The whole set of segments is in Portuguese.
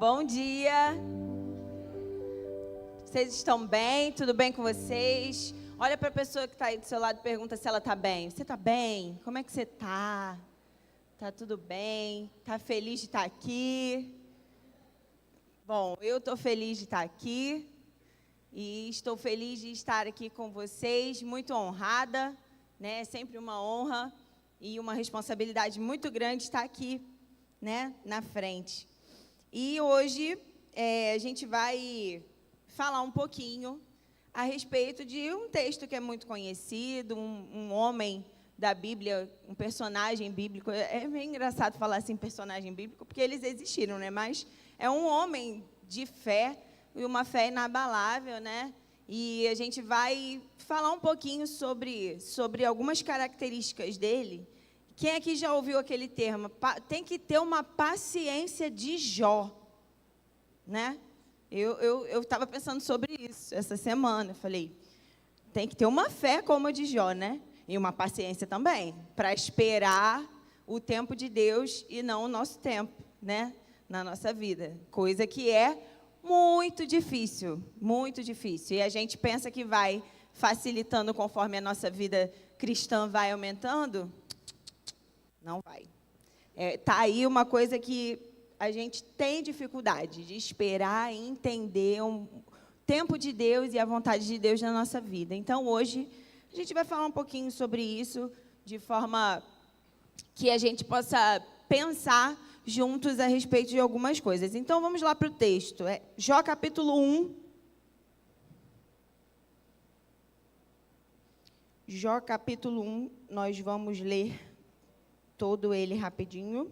Bom dia! Vocês estão bem? Tudo bem com vocês? Olha para a pessoa que está aí do seu lado e pergunta se ela está bem. Você está bem? Como é que você está? Está tudo bem? Está feliz de estar aqui? Bom, eu estou feliz de estar aqui e estou feliz de estar aqui com vocês, muito honrada, né? É sempre uma honra e uma responsabilidade muito grande estar aqui, né, na frente. E hoje a gente vai falar um pouquinho a respeito de um texto que é muito conhecido, um homem da Bíblia, um personagem bíblico. É meio engraçado falar assim, personagem bíblico, porque eles existiram, né? Mas é um homem de fé, e uma fé inabalável, né? E a gente vai falar um pouquinho sobre algumas características dele. Quem aqui já ouviu aquele termo? Tem que ter uma paciência de Jó, né? Eu estava pensando sobre isso essa semana. Eu falei, tem que ter uma fé como a de Jó, né? E uma paciência também, para esperar o tempo de Deus e não o nosso tempo, né? Na nossa vida. Coisa que é muito difícil, muito difícil. E a gente pensa que vai facilitando conforme a nossa vida cristã vai aumentando. Não vai. Tá aí uma coisa que a gente tem dificuldade de esperar e entender o tempo de Deus e a vontade de Deus na nossa vida. Então, hoje, a gente vai falar um pouquinho sobre isso, de forma que a gente possa pensar juntos a respeito de algumas coisas. Então, vamos lá para o texto. Jó, capítulo 1. Jó, capítulo 1, nós vamos ler todo ele rapidinho.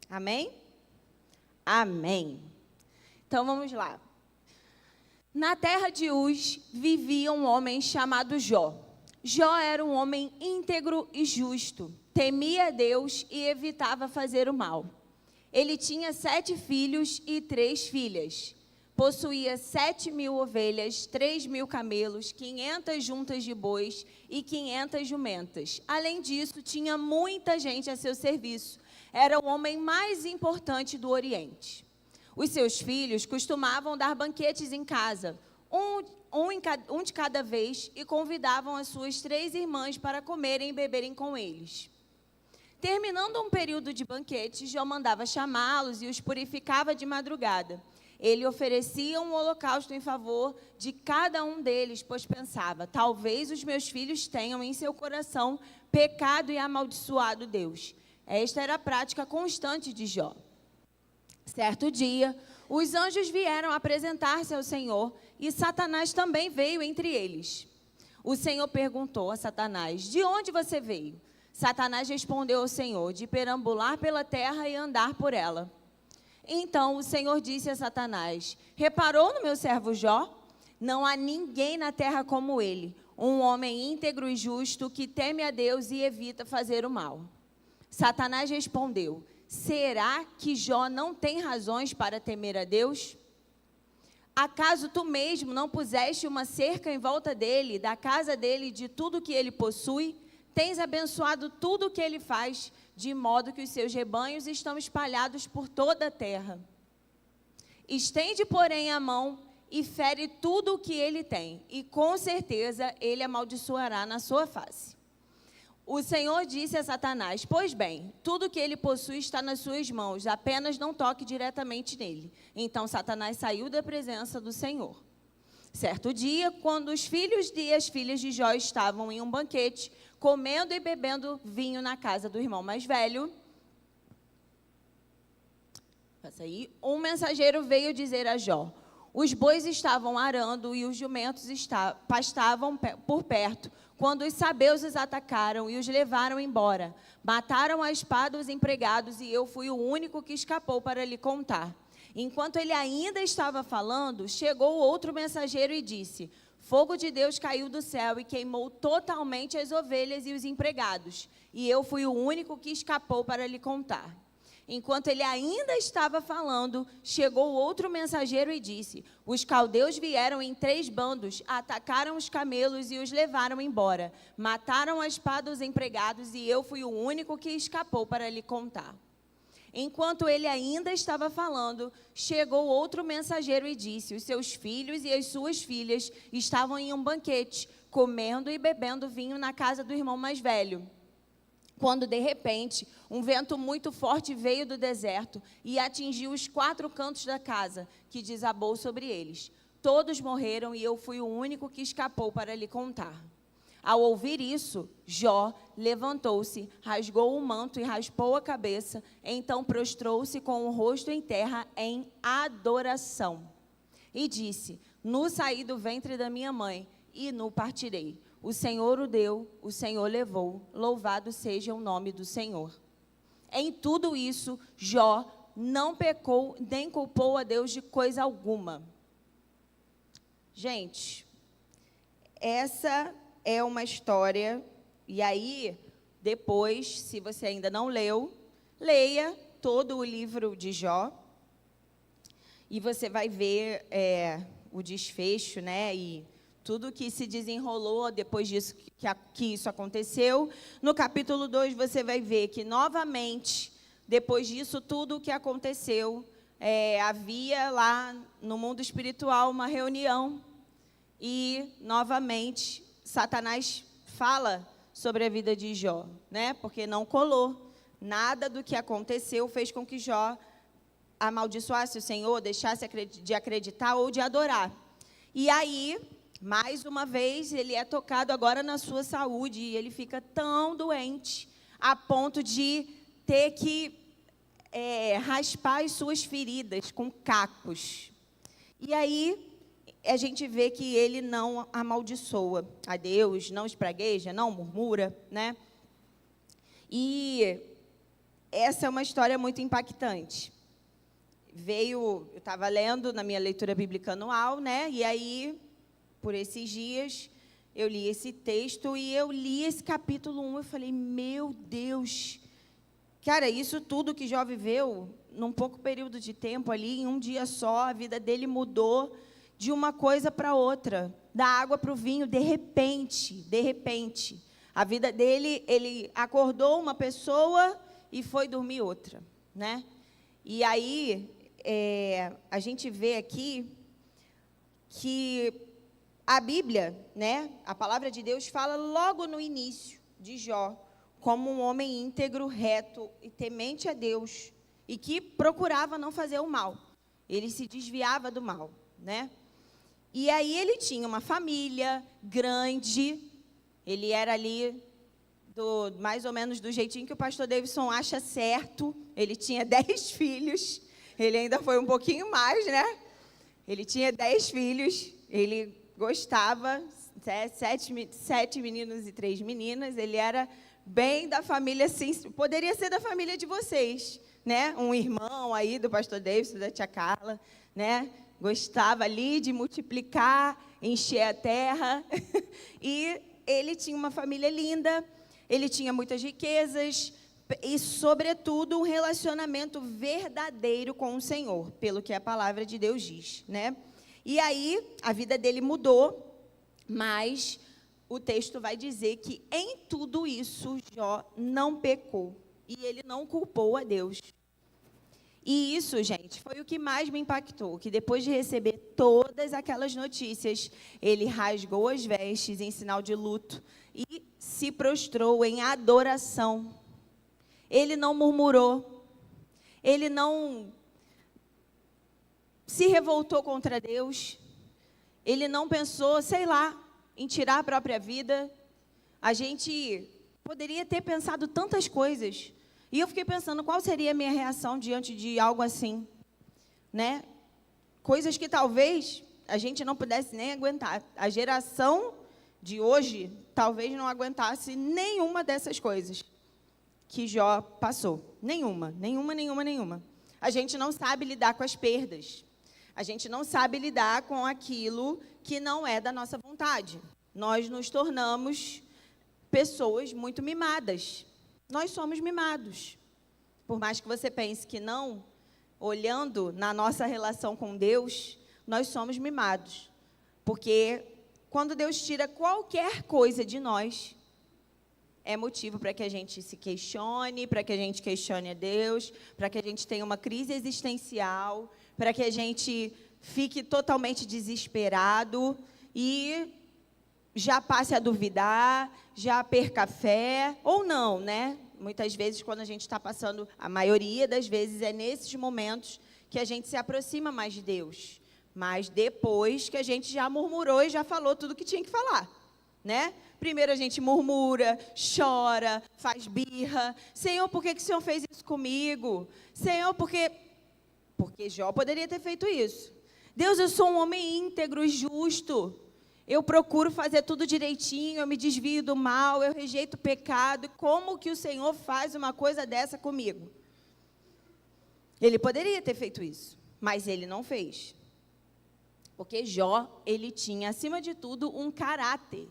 Amém? Amém. Então, vamos lá. Na terra de Uz vivia um homem chamado Jó. Jó era um homem íntegro e justo, temia a Deus e evitava fazer o mal. Ele tinha 7 filhos e 3 filhas. Possuía 7.000 ovelhas, 3.000 camelos, 500 juntas de bois e 500 jumentas. Além disso, tinha muita gente a seu serviço. Era o homem mais importante do Oriente. Os seus filhos costumavam dar banquetes em casa, um de cada vez, e convidavam as suas 3 irmãs para comerem e beberem com eles. Terminando um período de banquete, Jó mandava chamá-los e os purificava de madrugada. Ele oferecia um holocausto em favor de cada um deles, pois pensava, talvez os meus filhos tenham em seu coração pecado e amaldiçoado Deus. Esta era a prática constante de Jó. Certo dia, os anjos vieram apresentar-se ao Senhor e Satanás também veio entre eles. O Senhor perguntou a Satanás, de onde você veio? Satanás respondeu ao Senhor, de perambular pela terra e andar por ela. Então o Senhor disse a Satanás, reparou no meu servo Jó? Não há ninguém na terra como ele, um homem íntegro e justo que teme a Deus e evita fazer o mal. Satanás respondeu, será que Jó não tem razões para temer a Deus? Acaso tu mesmo não puseste uma cerca em volta dele, da casa dele e de tudo que ele possui? Tens abençoado tudo o que ele faz, de modo que os seus rebanhos estão espalhados por toda a terra. Estende, porém, a mão e fere tudo o que ele tem, e com certeza ele amaldiçoará na sua face. O Senhor disse a Satanás, pois bem, tudo que ele possui está nas suas mãos, apenas não toque diretamente nele. Então Satanás saiu da presença do Senhor. Certo dia, quando os filhos e as filhas de Jó estavam em um banquete, comendo e bebendo vinho na casa do irmão mais velho, um mensageiro veio dizer a Jó, os bois estavam arando e os jumentos pastavam por perto, quando os sabeus os atacaram e os levaram embora. Mataram a espada os empregados e eu fui o único que escapou para lhe contar. Enquanto ele ainda estava falando, chegou outro mensageiro e disse, fogo de Deus caiu do céu e queimou totalmente as ovelhas e os empregados. E eu fui o único que escapou para lhe contar. Enquanto ele ainda estava falando, chegou outro mensageiro e disse: os caldeus vieram em 3 bandos, atacaram os camelos e os levaram embora. Mataram a espada os empregados e eu fui o único que escapou para lhe contar. Enquanto ele ainda estava falando, chegou outro mensageiro e disse: os seus filhos e as suas filhas estavam em um banquete, comendo e bebendo vinho na casa do irmão mais velho. Quando, de repente, um vento muito forte veio do deserto e atingiu os 4 cantos da casa, que desabou sobre eles. Todos morreram e eu fui o único que escapou para lhe contar. Ao ouvir isso, Jó levantou-se, rasgou o manto e raspou a cabeça, então prostrou-se com o rosto em terra em adoração. E disse: nu saí do ventre da minha mãe e nu partirei. O Senhor o deu, o Senhor levou, louvado seja o nome do Senhor. Em tudo isso, Jó não pecou nem culpou a Deus de coisa alguma. Gente, essa é uma história, e aí, depois, se você ainda não leu, leia todo o livro de Jó, e você vai ver o desfecho, né, e tudo que se desenrolou depois disso, que isso aconteceu. No capítulo 2, você vai ver que, novamente, depois disso tudo o que aconteceu, havia lá no mundo espiritual uma reunião, e, novamente, Satanás fala sobre a vida de Jó, né? Porque não colou. Nada do que aconteceu fez com que Jó amaldiçoasse o Senhor, deixasse de acreditar ou de adorar. E aí, mais uma vez, ele é tocado agora na sua saúde, e ele fica tão doente, a ponto de ter que raspar as suas feridas com cacos. E aí, a gente vê que ele não amaldiçoa a Deus, não espragueja, não murmura, né? E essa é uma história muito impactante. Eu estava lendo na minha leitura bíblica anual, né? E aí, por esses dias, eu li esse texto e eu li esse capítulo 1, eu falei, meu Deus, cara, isso tudo que Jó viveu, num pouco período de tempo ali, em um dia só, a vida dele mudou de uma coisa para outra, da água para o vinho, de repente, a vida dele, ele acordou uma pessoa e foi dormir outra, né? E aí, a gente vê aqui que a Bíblia, né, a palavra de Deus fala logo no início de Jó, como um homem íntegro, reto e temente a Deus, e que procurava não fazer o mal. Ele se desviava do mal, né? E aí ele tinha uma família grande, ele era ali mais ou menos do jeitinho que o pastor Davidson acha certo. Ele tinha 10 filhos, ele ainda foi um pouquinho mais, né? Ele tinha 10 filhos, ele gostava, 7 meninos e 3 meninas, ele era bem da família, assim, poderia ser da família de vocês, né? Um irmão aí do pastor Davidson, da tia Carla, né? Gostava ali de multiplicar, encher a terra, e ele tinha uma família linda, ele tinha muitas riquezas, e, sobretudo, um relacionamento verdadeiro com o Senhor, pelo que a palavra de Deus diz, né? E aí, a vida dele mudou, mas o texto vai dizer que em tudo isso, Jó não pecou, e ele não culpou a Deus. E isso, gente, foi o que mais me impactou, que depois de receber todas aquelas notícias, ele rasgou as vestes em sinal de luto e se prostrou em adoração. Ele não murmurou, ele não se revoltou contra Deus, ele não pensou, sei lá, em tirar a própria vida. A gente poderia ter pensado tantas coisas. E eu fiquei pensando, qual seria a minha reação diante de algo assim, né? Coisas que talvez a gente não pudesse nem aguentar. A geração de hoje talvez não aguentasse nenhuma dessas coisas que Jó passou. Nenhuma. A gente não sabe lidar com as perdas. A gente não sabe lidar com aquilo que não é da nossa vontade. Nós nos tornamos pessoas muito mimadas. Nós somos mimados, por mais que você pense que não, olhando na nossa relação com Deus, nós somos mimados. Porque quando Deus tira qualquer coisa de nós, é motivo para que a gente se questione, para que a gente questione a Deus, para que a gente tenha uma crise existencial, para que a gente fique totalmente desesperado e já passe a duvidar, já perca a fé, ou não, né? Muitas vezes, quando a gente está passando, a maioria das vezes é nesses momentos que a gente se aproxima mais de Deus. Mas depois que a gente já murmurou e já falou tudo que tinha que falar, né? Primeiro a gente murmura, chora, faz birra. Senhor, por que o Senhor fez isso comigo? Senhor, porque Jó poderia ter feito isso. Deus, eu sou um homem íntegro e justo. Eu procuro fazer tudo direitinho, eu me desvio do mal, eu rejeito o pecado. Como que o Senhor faz uma coisa dessa comigo? Ele poderia ter feito isso, mas ele não fez. Porque Jó, ele tinha, acima de tudo, um caráter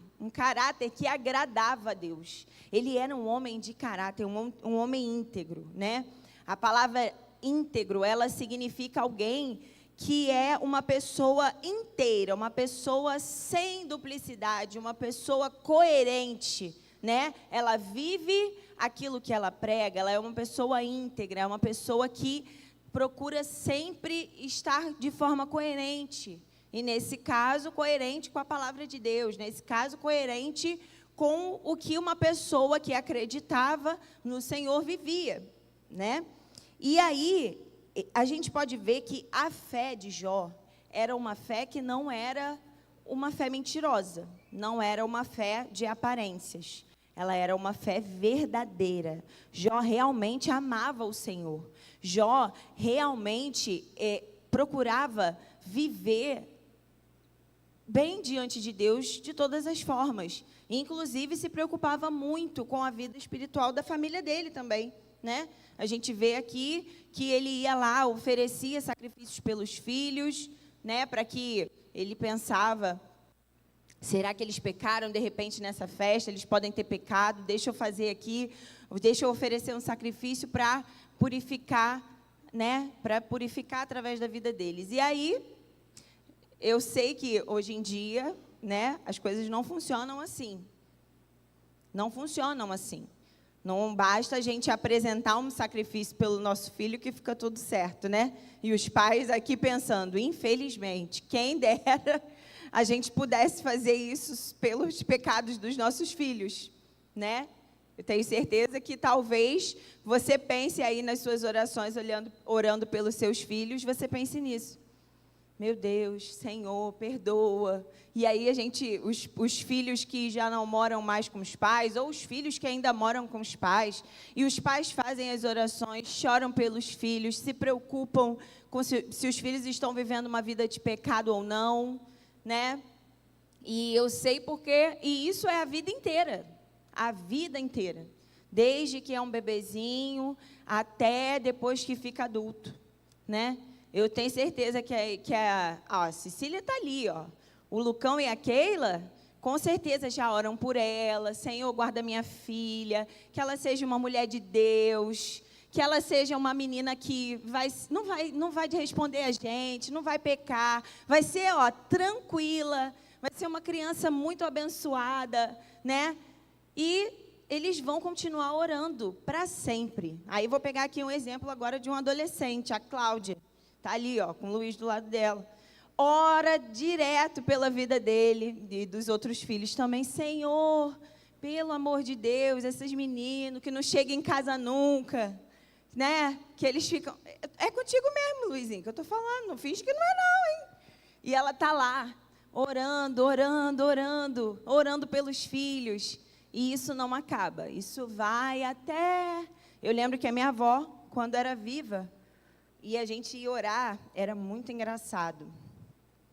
que agradava a Deus. Ele era um homem de caráter, um homem íntegro, né? A palavra íntegro, ela significa alguém que é uma pessoa inteira, uma pessoa sem duplicidade, uma pessoa coerente, né? Ela vive aquilo que ela prega, ela é uma pessoa íntegra, é uma pessoa que procura sempre estar de forma coerente. E, nesse caso, coerente com a palavra de Deus. Nesse caso, coerente com o que uma pessoa que acreditava no Senhor vivia, né? E aí, a gente pode ver que a fé de Jó era uma fé que não era uma fé mentirosa. Não era uma fé de aparências. Ela era uma fé verdadeira. Jó realmente amava o Senhor. Jó realmente procurava viver bem diante de Deus de todas as formas. Inclusive, se preocupava muito com a vida espiritual da família dele também, né? A gente vê aqui que ele ia lá, oferecia sacrifícios pelos filhos, né? Para que ele pensava, será que eles pecaram de repente nessa festa? Eles podem ter pecado, deixa eu fazer aqui, deixa eu oferecer um sacrifício para purificar, né? Para purificar através da vida deles. E aí, eu sei que hoje em dia, né, as coisas não funcionam assim. Não funcionam assim. Não basta a gente apresentar um sacrifício pelo nosso filho que fica tudo certo, né? E os pais aqui pensando, infelizmente, quem dera a gente pudesse fazer isso pelos pecados dos nossos filhos, né? Eu tenho certeza que talvez você pense aí nas suas orações, orando pelos seus filhos, você pense nisso. Meu Deus, Senhor, perdoa. E aí os filhos que já não moram mais com os pais, ou os filhos que ainda moram com os pais, e os pais fazem as orações, choram pelos filhos, se preocupam com se os filhos estão vivendo uma vida de pecado ou não, né? E eu sei porque, e isso é a vida inteira, desde que é um bebezinho até depois que fica adulto, né? Eu tenho certeza que a Cecília está ali, ó. O Lucão e a Keila, com certeza já oram por ela. Senhor, guarda minha filha, que ela seja uma mulher de Deus, que ela seja uma menina que não vai responder a gente, não vai pecar, vai ser, ó, tranquila, vai ser uma criança muito abençoada, né? E eles vão continuar orando para sempre. Aí vou pegar aqui um exemplo agora de um adolescente, a Cláudia. Está ali, ó, com o Luiz do lado dela. Ora direto pela vida dele e dos outros filhos também. Senhor, pelo amor de Deus, esses meninos que não chegam em casa nunca, né? Que eles ficam... É contigo mesmo, Luizinho, que eu estou falando. Não finge que não é não, hein? E ela está lá, orando pelos filhos. E isso não acaba. Isso vai até... Eu lembro que a minha avó, quando era viva... E a gente ia orar, era muito engraçado.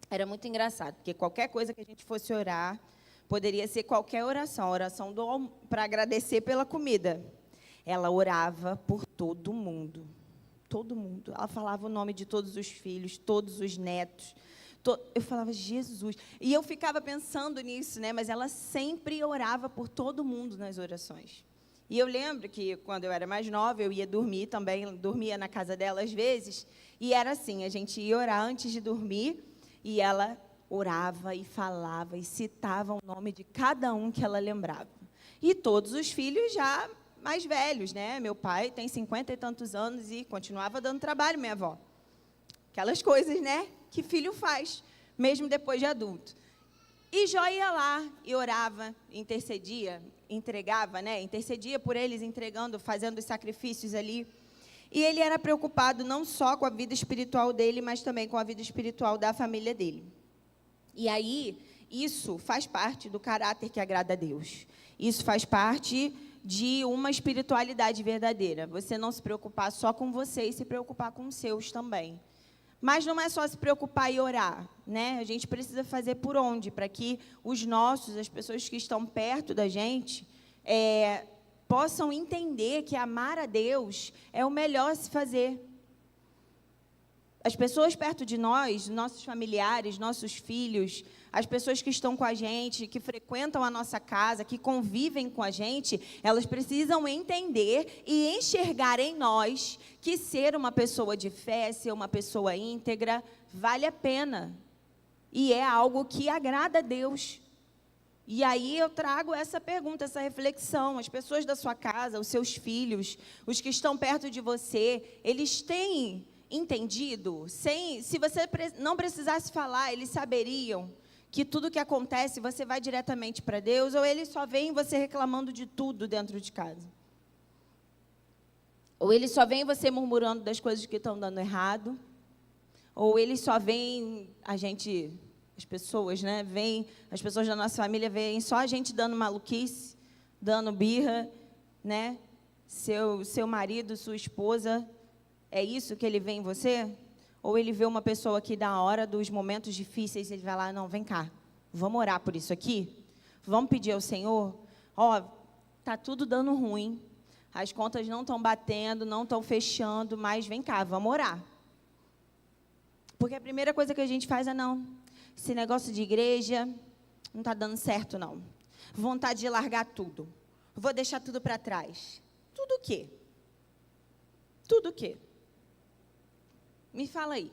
Era muito engraçado, porque qualquer coisa que a gente fosse orar, poderia ser qualquer oração, para agradecer pela comida. Ela orava por todo mundo. Todo mundo. Ela falava o nome de todos os filhos, todos os netos. Eu falava, Jesus. E eu ficava pensando nisso, né? Mas ela sempre orava por todo mundo nas orações. E eu lembro que, quando eu era mais nova, eu ia dormir também, dormia na casa dela às vezes, e era assim, a gente ia orar antes de dormir, e ela orava e falava e citava o nome de cada um que ela lembrava. E todos os filhos já mais velhos, né? Meu pai tem 50 e tantos anos e continuava dando trabalho, minha avó. Aquelas coisas, né, que filho faz, mesmo depois de adulto. E Jó ia lá e orava, intercedia, entregava, né? Intercedia por eles, entregando, fazendo os sacrifícios ali. E ele era preocupado não só com a vida espiritual dele, mas também com a vida espiritual da família dele. E aí, isso faz parte do caráter que agrada a Deus. Isso faz parte de uma espiritualidade verdadeira. Você não se preocupar só com você e se preocupar com os seus também. Mas não é só se preocupar e orar, né? A gente precisa fazer por onde? Para que os nossos, as pessoas que estão perto da gente, possam entender que amar a Deus é o melhor a se fazer. As pessoas perto de nós, nossos familiares, nossos filhos, as pessoas que estão com a gente, que frequentam a nossa casa, que convivem com a gente, elas precisam entender e enxergar em nós que ser uma pessoa de fé, ser uma pessoa íntegra, vale a pena. E é algo que agrada a Deus. E aí eu trago essa pergunta, essa reflexão. As pessoas da sua casa, os seus filhos, os que estão perto de você, eles têm entendido? Se você não precisasse falar, eles saberiam que tudo que acontece, você vai diretamente para Deus, ou eles só veem você reclamando de tudo dentro de casa? Ou eles só veem você murmurando das coisas que estão dando errado? Ou eles só veem as pessoas, né? As pessoas da nossa família veem só a gente dando maluquice, dando birra, né? Seu marido, sua esposa, é isso que ele vê em você? Ou ele vê uma pessoa que, na hora dos momentos difíceis, ele vai lá, não, vem cá, vamos orar por isso aqui? Vamos pedir ao Senhor? Tá tudo dando ruim, as contas não estão batendo, não estão fechando, mas vem cá, vamos orar. Porque a primeira coisa que a gente faz é, não, esse negócio de igreja não está dando certo, não. Vontade de largar tudo. Vou deixar tudo para trás. Tudo o quê? Tudo o quê? Me fala aí.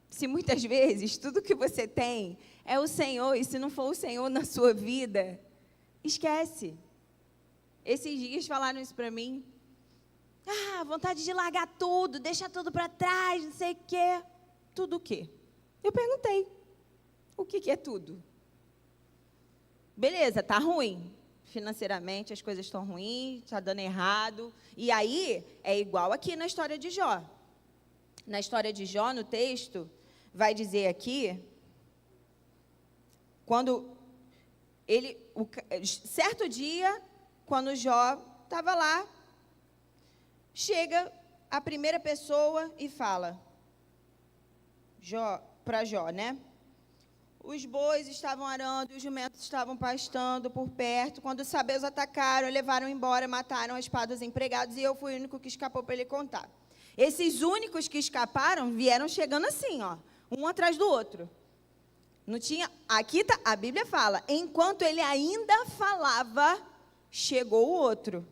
Se muitas vezes tudo que você tem é o Senhor, e se não for o Senhor na sua vida, esquece. Esses dias falaram isso para mim. Vontade de largar tudo, deixar tudo para trás, não sei o quê. Tudo o quê? Eu perguntei. O que é tudo? Beleza, tá ruim. Financeiramente as coisas estão ruins, está dando errado. E aí, é igual aqui na história de Jó. Na história de Jó, no texto, vai dizer aqui, certo dia, quando Jó estava lá, chega a primeira pessoa e fala, para Jó, né? Os bois estavam arando, os jumentos estavam pastando por perto. Quando os sabeus atacaram, levaram embora, mataram a espada os empregados, e eu fui o único que escapou para ele contar. Esses únicos que escaparam vieram chegando assim, um atrás do outro. Não tinha. Aqui a Bíblia fala, enquanto ele ainda falava, chegou o outro.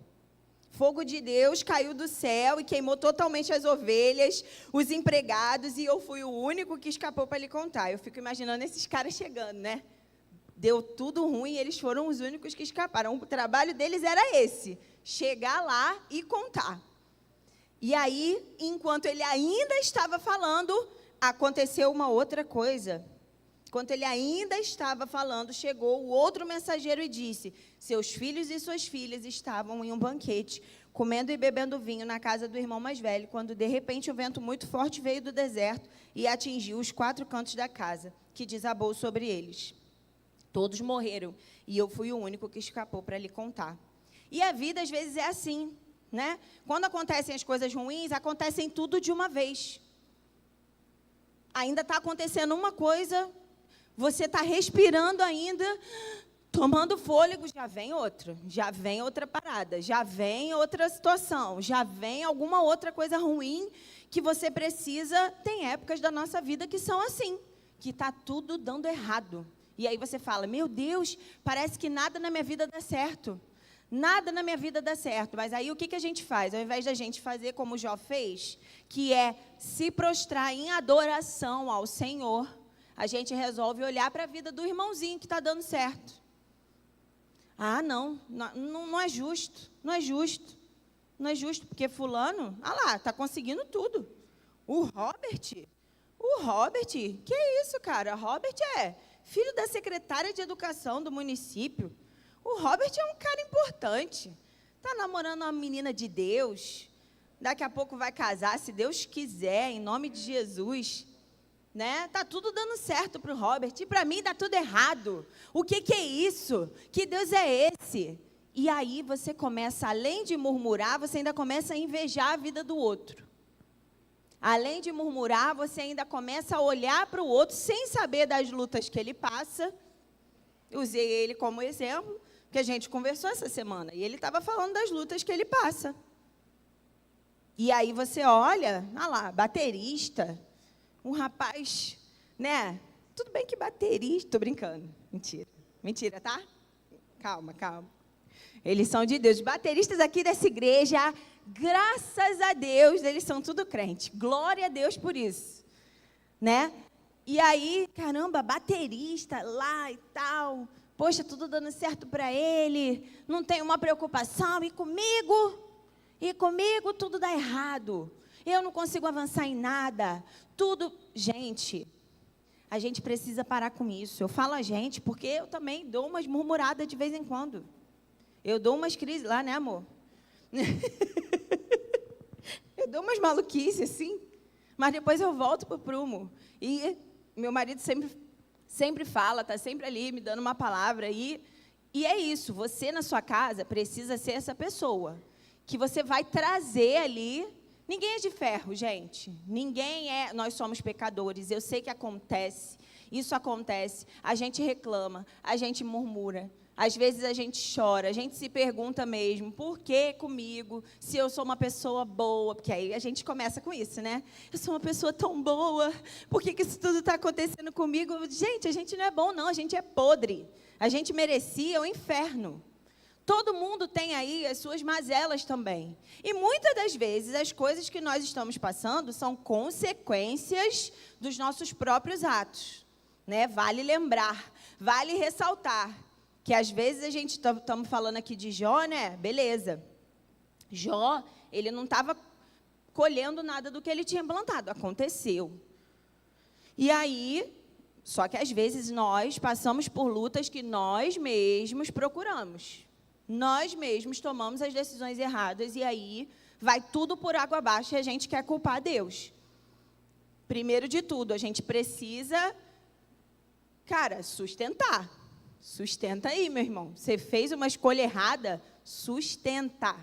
Fogo de Deus caiu do céu e queimou totalmente as ovelhas, os empregados, e eu fui o único que escapou para lhe contar. Eu fico imaginando esses caras chegando, né? Deu tudo ruim e eles foram os únicos que escaparam. O trabalho deles era esse, chegar lá e contar. E aí, enquanto ele ainda estava falando, aconteceu uma outra coisa. Enquanto ele ainda estava falando, chegou o outro mensageiro e disse, seus filhos e suas filhas estavam em um banquete, comendo e bebendo vinho na casa do irmão mais velho, quando de repente um vento muito forte veio do deserto e atingiu os 4 cantos da casa, que desabou sobre eles. Todos morreram, e eu fui o único que escapou para lhe contar. E a vida às vezes é assim, né? Quando acontecem as coisas ruins, acontecem tudo de uma vez. Ainda está acontecendo uma coisa, você está respirando ainda, tomando fôlego, já vem outra parada, já vem outra situação, já vem alguma outra coisa ruim que você precisa. Tem épocas da nossa vida que são assim, que está tudo dando errado. E aí você fala, meu Deus, parece que nada na minha vida dá certo. Nada na minha vida dá certo. Mas aí o que a gente faz? Ao invés da gente fazer como Jó fez, que é se prostrar em adoração ao Senhor, a gente resolve olhar para a vida do irmãozinho que está dando certo. Ah, não é justo, não é justo. Não é justo, porque fulano, lá, está conseguindo tudo. O Robert, que isso, cara? Robert é filho da secretária de educação do município. O Robert é um cara importante. Está namorando uma menina de Deus. Daqui a pouco vai casar, se Deus quiser, em nome de Jesus. Né? Tá tudo dando certo para o Robert. E para mim dá tudo errado. O que é isso? Que Deus é esse? E aí você começa, além de murmurar, você ainda começa a invejar a vida do outro. Além de murmurar, você ainda começa a olhar para o outro sem saber das lutas que ele passa. Usei ele como exemplo, que a gente conversou essa semana. E ele estava falando das lutas que ele passa. E aí você olha, lá, baterista, um rapaz, né? Tudo bem que baterista, estou brincando. Mentira, tá? Calma. Eles são de Deus. Os bateristas aqui dessa igreja, graças a Deus, eles são tudo crente. Glória a Deus por isso, né? E aí, caramba, baterista lá e tal. Poxa, tudo dando certo para ele. Não tem uma preocupação. E comigo tudo dá errado. Eu não consigo avançar em nada. Tudo, gente, a gente precisa parar com isso. Eu falo a gente porque eu também dou umas murmuradas de vez em quando. Eu dou umas crises lá, né, amor? Eu dou umas maluquices, assim, mas depois eu volto para o prumo. E meu marido sempre fala, está sempre ali me dando uma palavra. E é isso, você na sua casa precisa ser essa pessoa que você vai trazer ali. Ninguém é de ferro, gente. Nós somos pecadores. Eu sei que acontece. Isso acontece. A gente reclama, a gente murmura. Às vezes a gente chora, a gente se pergunta mesmo, por que comigo, se eu sou uma pessoa boa? Porque aí a gente começa com isso, né? Eu sou uma pessoa tão boa, por que isso tudo está acontecendo comigo? Gente, a gente não é bom, não, a gente é podre. A gente merecia o inferno. Todo mundo tem aí as suas mazelas também. E muitas das vezes as coisas que nós estamos passando são consequências dos nossos próprios atos, né? Vale lembrar, vale ressaltar. Que às vezes a gente estamos falando aqui de Jó, né? Beleza. Jó, ele não estava colhendo nada do que ele tinha plantado. Aconteceu. E aí, só que às vezes nós passamos por lutas que nós mesmos procuramos. Nós mesmos tomamos as decisões erradas e aí vai tudo por água abaixo e a gente quer culpar Deus. Primeiro de tudo, a gente precisa, sustentar. Sustenta aí, meu irmão. Você fez uma escolha errada, sustenta.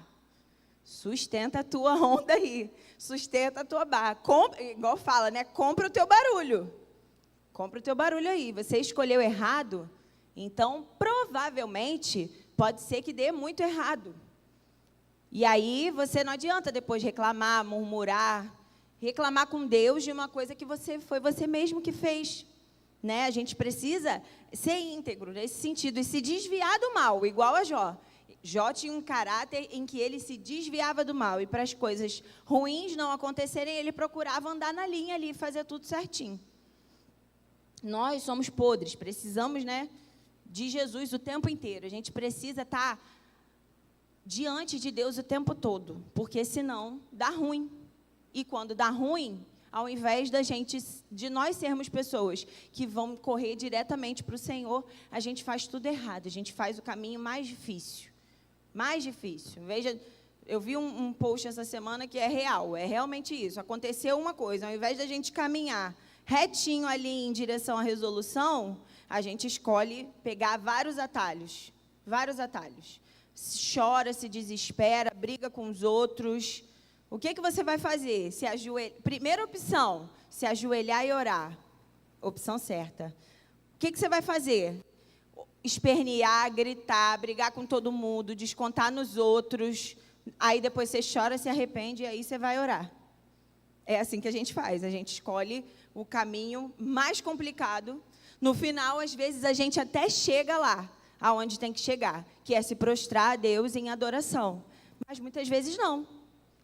Sustenta a tua onda aí. Sustenta a tua barra. Igual fala, né? Compra o teu barulho. Compra o teu barulho aí. Você escolheu errado, então, provavelmente, pode ser que dê muito errado. E aí, você não adianta depois reclamar, murmurar, reclamar com Deus de uma coisa que foi você mesmo que fez. Né? A gente precisa ser íntegro nesse sentido e se desviar do mal, igual a Jó. Jó tinha um caráter em que ele se desviava do mal e para as coisas ruins não acontecerem, ele procurava andar na linha ali, fazer tudo certinho. Nós somos podres, precisamos, né, de Jesus o tempo inteiro. A gente precisa estar diante de Deus o tempo todo, porque senão dá ruim. E quando dá ruim, ao invés de nós sermos pessoas que vão correr diretamente para o Senhor, a gente faz tudo errado, a gente faz o caminho mais difícil. Mais difícil. Veja, eu vi um post essa semana que é real, é realmente isso. Aconteceu uma coisa, ao invés da gente caminhar retinho ali em direção à resolução, a gente escolhe pegar vários atalhos. Chora, se desespera, briga com os outros. O que você vai fazer? Primeira opção, se ajoelhar e orar. Opção certa. O que você vai fazer? Espernear, gritar, brigar com todo mundo, descontar nos outros. Aí depois você chora, se arrepende e aí você vai orar. É assim que a gente faz. A gente escolhe o caminho mais complicado. No final, às vezes, a gente até chega lá. aonde tem que chegar, que é se prostrar a Deus em adoração. Mas muitas vezes não.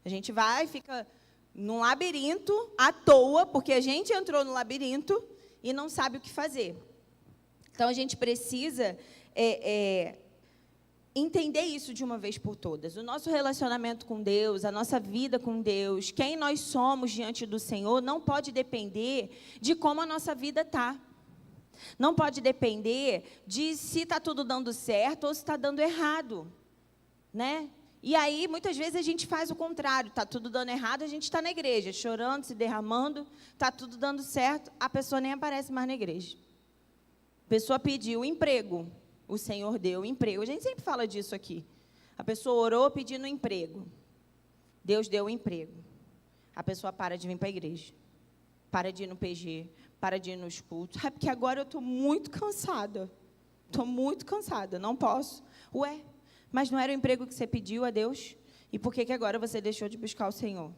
A gente vai e fica num labirinto à toa, porque a gente entrou no labirinto e não sabe o que fazer. Então, a gente precisa entender isso de uma vez por todas. O nosso relacionamento com Deus, a nossa vida com Deus, quem nós somos diante do Senhor, não pode depender de como a nossa vida está. Não pode depender de se está tudo dando certo ou se está dando errado, né? E aí, muitas vezes, a gente faz o contrário. Está tudo dando errado, a gente está na igreja, chorando, se derramando. Está tudo dando certo, a pessoa nem aparece mais na igreja. A pessoa pediu emprego, o Senhor deu emprego. A gente sempre fala disso aqui. A pessoa orou pedindo emprego. Deus deu o emprego. A pessoa para de vir para a igreja. Para de ir no PG, para de ir nos cultos. É porque agora eu estou muito cansada. Estou muito cansada, não posso. Ué, mas não era o emprego que você pediu a Deus? E por que agora você deixou de buscar o Senhor?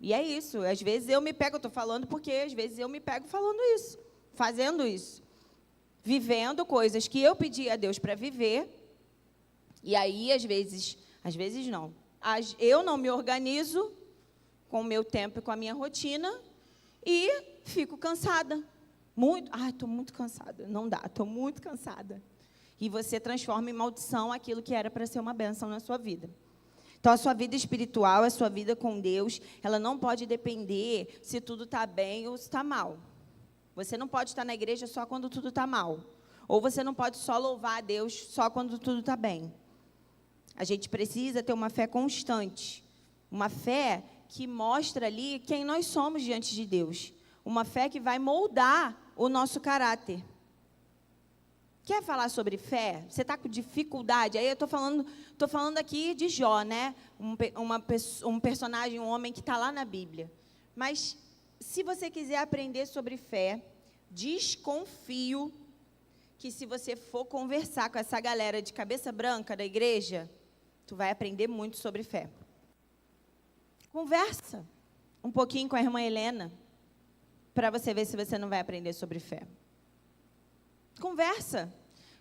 E é isso. Às vezes eu me pego, eu estou falando porque às vezes eu me pego falando isso, fazendo isso. Vivendo coisas que eu pedi a Deus para viver. E aí, às vezes não. Eu não me organizo com o meu tempo e com a minha rotina e fico cansada. Estou muito cansada. Não dá, estou muito cansada. E você transforma em maldição aquilo que era para ser uma bênção na sua vida. Então, a sua vida espiritual, a sua vida com Deus, ela não pode depender se tudo está bem ou se está mal. Você não pode estar na igreja só quando tudo está mal. Ou você não pode só louvar a Deus só quando tudo está bem. A gente precisa ter uma fé constante. Uma fé que mostra ali quem nós somos diante de Deus. Uma fé que vai moldar o nosso caráter. Quer falar sobre fé? Você está com dificuldade? Aí eu estou falando aqui de Jó, né? Um personagem, um homem que está lá na Bíblia. Mas, se você quiser aprender sobre fé, desconfio que se você for conversar com essa galera de cabeça branca da igreja, tu vai aprender muito sobre fé. Conversa um pouquinho com a irmã Helena, para você ver se você não vai aprender sobre fé. Conversa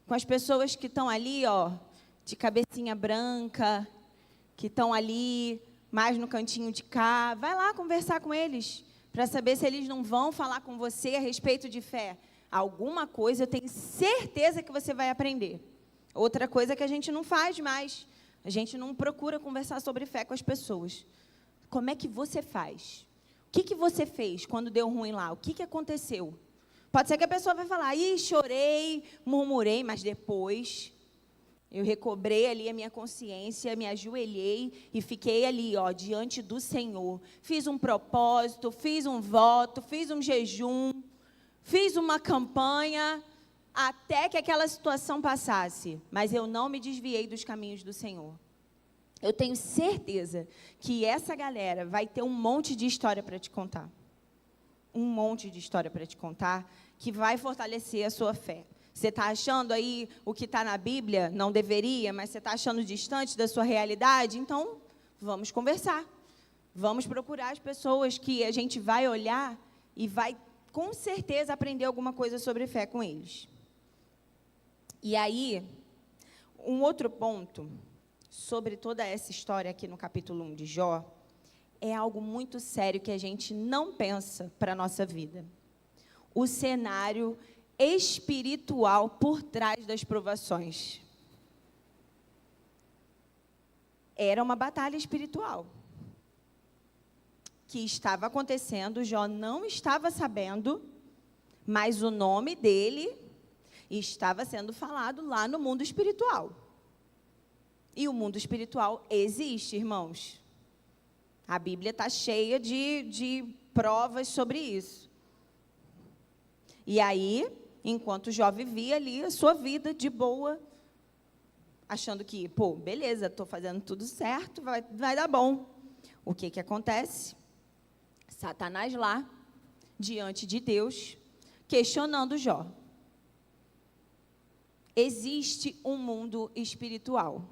com as pessoas que estão ali, de cabecinha branca, que estão ali, mais no cantinho de cá. Vai lá conversar com eles, para saber se eles não vão falar com você a respeito de fé. Alguma coisa eu tenho certeza que você vai aprender. Outra coisa que a gente não faz mais. A gente não procura conversar sobre fé com as pessoas. Como é que você faz? O que você fez quando deu ruim lá? O que aconteceu? Pode ser que a pessoa vai falar, chorei, murmurei, mas depois eu recobrei ali a minha consciência, me ajoelhei e fiquei ali, diante do Senhor. Fiz um propósito, fiz um voto, fiz um jejum, fiz uma campanha, até que aquela situação passasse. Mas eu não me desviei dos caminhos do Senhor. Eu tenho certeza que essa galera vai ter um monte de história para te contar. Um monte de história para te contar, que vai fortalecer a sua fé. Você está achando aí o que está na Bíblia? Não deveria, mas você está achando distante da sua realidade? Então, vamos conversar. Vamos procurar as pessoas que a gente vai olhar e vai, com certeza, aprender alguma coisa sobre fé com eles. E aí, um outro ponto sobre toda essa história aqui no capítulo 1 de Jó, é algo muito sério que a gente não pensa para a nossa vida. O cenário espiritual por trás das provações. Era uma batalha espiritual que estava acontecendo, Jó não estava sabendo, mas o nome dele estava sendo falado lá no mundo espiritual. E o mundo espiritual existe, irmãos. A Bíblia está cheia de provas sobre isso. E aí, enquanto Jó vivia ali a sua vida de boa, achando que, beleza, estou fazendo tudo certo, vai dar bom. O que acontece? Satanás lá, diante de Deus, questionando Jó. Existe um mundo espiritual.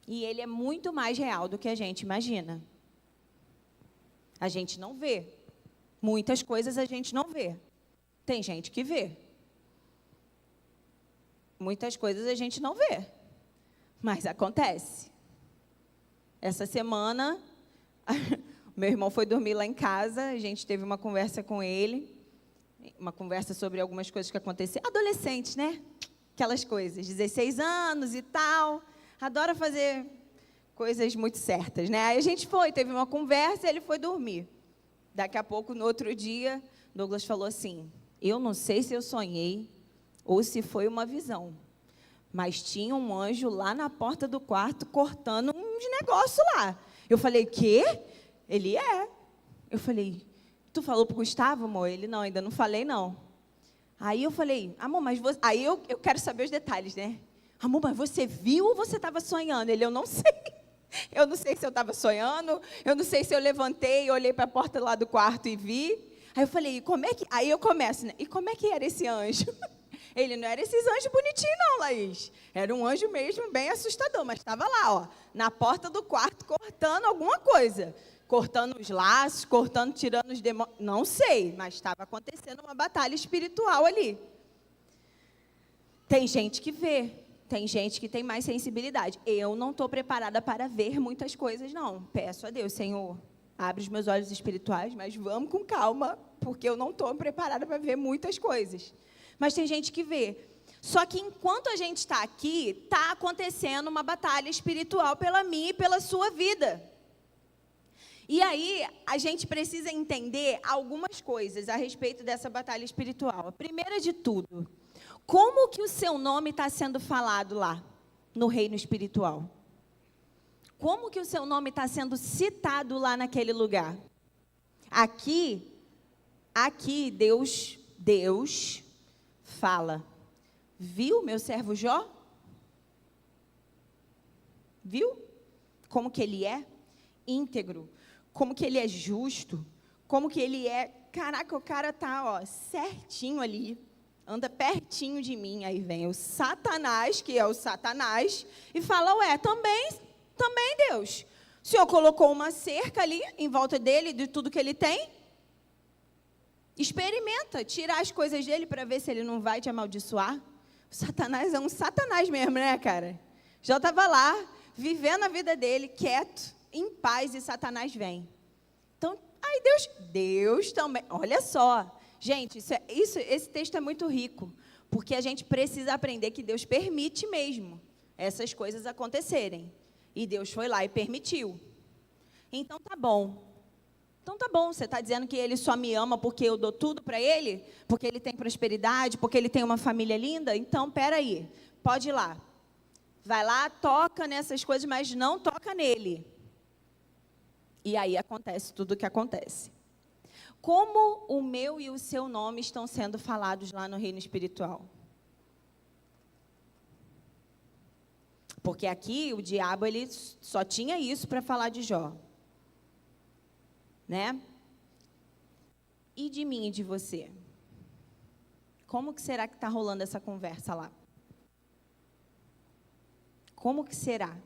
E ele é muito mais real do que a gente imagina. A gente não vê. Muitas coisas a gente não vê. Tem gente que vê. muitas coisas a gente não vê, mas acontece. Essa semana, meu irmão foi dormir lá em casa, a gente teve uma conversa com ele, uma conversa sobre algumas coisas que aconteceram. Adolescentes, né? Aquelas coisas, 16 anos e tal, adora fazer coisas muito certas, né? Aí a gente teve uma conversa e ele foi dormir. Daqui a pouco, no outro dia, Douglas falou assim: eu não sei se eu sonhei ou se foi uma visão, mas tinha um anjo lá na porta do quarto cortando uns negócios lá. Eu falei: quê? Ele é. Eu falei: tu falou pro Gustavo, amor? Ele: não, ainda não falei, não. Aí eu falei: amor, mas você... Aí eu quero saber os detalhes, né? Amor, mas você viu ou você estava sonhando? Ele: eu não sei. Eu não sei se eu estava sonhando, eu não sei se eu levantei, olhei para a porta lá do quarto e vi. Aí eu falei: como é que... Aí eu começo, né? E como é que era esse anjo? Ele não era esses anjos bonitinhos, não, Laís. Era um anjo mesmo, bem assustador, mas estava lá, ó, na porta do quarto, cortando alguma coisa. Cortando os laços, tirando os demônios. Não sei, mas estava acontecendo uma batalha espiritual ali. Tem gente que vê, tem gente que tem mais sensibilidade. Eu não estou preparada para ver muitas coisas, não. Peço a Deus: Senhor, abre os meus olhos espirituais, mas vamos com calma, porque eu não estou preparada para ver muitas coisas. Mas tem gente que vê. Só que enquanto a gente está aqui, está acontecendo uma batalha espiritual pela minha e pela sua vida. E aí, a gente precisa entender algumas coisas a respeito dessa batalha espiritual. A primeira de tudo, como que o seu nome está sendo falado lá, no reino espiritual? Como que o seu nome está sendo citado lá naquele lugar? Aqui, Deus fala: viu meu servo Jó? Viu? Como que ele é íntegro, como que ele é justo, como que ele é... Caraca, o cara tá, ó, certinho ali, anda pertinho de mim. Aí vem o Satanás, que é o Satanás, e fala: ué, também Deus, o Senhor colocou uma cerca ali em volta dele, de tudo que ele tem. Experimenta tirar as coisas dele para ver se ele não vai te amaldiçoar. O Satanás é um Satanás mesmo, né, cara? Já estava lá, vivendo a vida dele, quieto, em paz, e Satanás vem. Então, aí Deus também... Olha só, gente, esse texto é muito rico, porque a gente precisa aprender que Deus permite mesmo essas coisas acontecerem. E Deus foi lá e permitiu. Então, tá bom. Você está dizendo que Ele só me ama porque eu dou tudo para Ele? Porque Ele tem prosperidade? Porque Ele tem uma família linda? Então, peraí, pode ir lá. Vai lá, toca nessas coisas, mas não toca nele. E aí acontece tudo o que acontece. Como o meu e o seu nome estão sendo falados lá no reino espiritual? Porque aqui o diabo ele só tinha isso para falar de Jó. Né? E de mim e de você? Como que será que está rolando essa conversa lá? Como que será?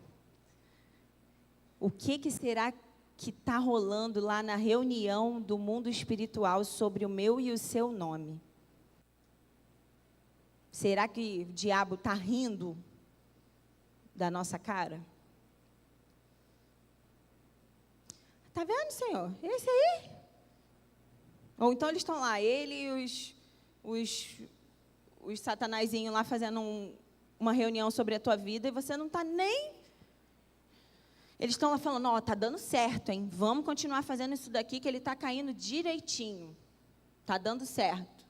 O que será que está rolando lá na reunião do mundo espiritual sobre o meu e o seu nome? Será que o diabo está rindo da nossa cara? Está vendo, Senhor? Esse aí? Ou então eles estão lá, ele e os satanazinhos lá fazendo uma reunião sobre a tua vida e você não está nem... Eles estão lá falando: ó, está dando certo, hein? Vamos continuar fazendo isso daqui que ele está caindo direitinho. Está dando certo.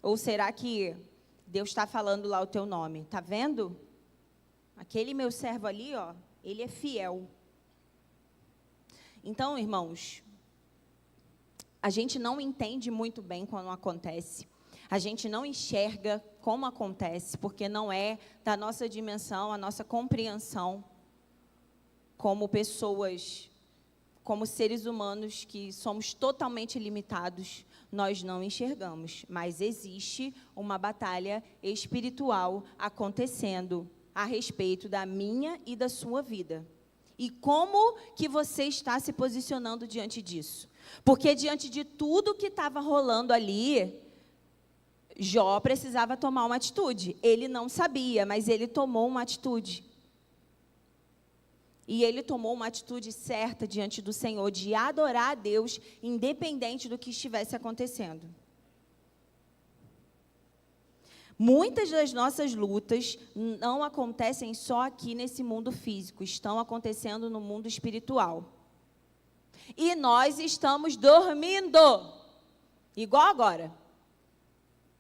Ou será que Deus está falando lá o teu nome? Está vendo? Aquele meu servo ali, ó, ele é fiel. Então, irmãos, a gente não entende muito bem quando acontece. A gente não enxerga como acontece, porque não é da nossa dimensão, a nossa compreensão como pessoas, como seres humanos que somos totalmente limitados, nós não enxergamos. Mas existe uma batalha espiritual acontecendo a respeito da minha e da sua vida. E como que você está se posicionando diante disso? Porque diante de tudo que estava rolando ali, Jó precisava tomar uma atitude. Ele não sabia, mas ele tomou uma atitude. E ele tomou uma atitude certa diante do Senhor, de adorar a Deus, independente do que estivesse acontecendo. Muitas das nossas lutas não acontecem só aqui nesse mundo físico, estão acontecendo no mundo espiritual. E nós estamos dormindo, igual agora.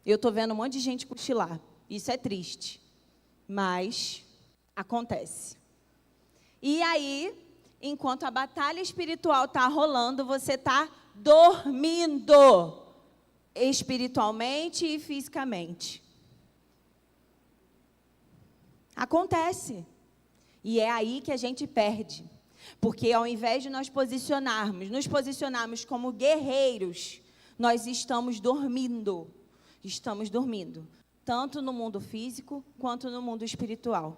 Eu estou vendo um monte de gente cochilar, isso é triste, mas acontece. E aí, enquanto a batalha espiritual está rolando, você está dormindo, espiritualmente e fisicamente. Acontece. E é aí que a gente perde. Porque ao invés de nós nos posicionarmos como guerreiros, nós estamos dormindo. Estamos dormindo. Tanto no mundo físico, quanto no mundo espiritual.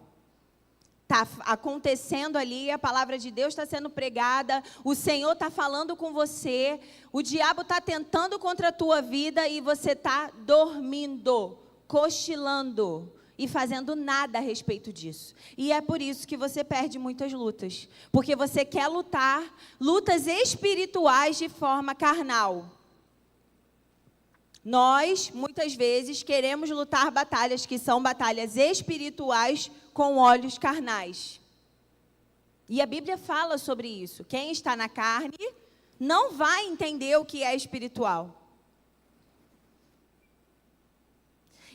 Está acontecendo ali, a palavra de Deus está sendo pregada, o Senhor está falando com você, o diabo está tentando contra a tua vida e você está dormindo, cochilando e fazendo nada a respeito disso. E é por isso que você perde muitas lutas, porque você quer lutar lutas espirituais de forma carnal. Nós, muitas vezes, queremos lutar batalhas que são batalhas espirituais com olhos carnais. E a Bíblia fala sobre isso. Quem está na carne não vai entender o que é espiritual.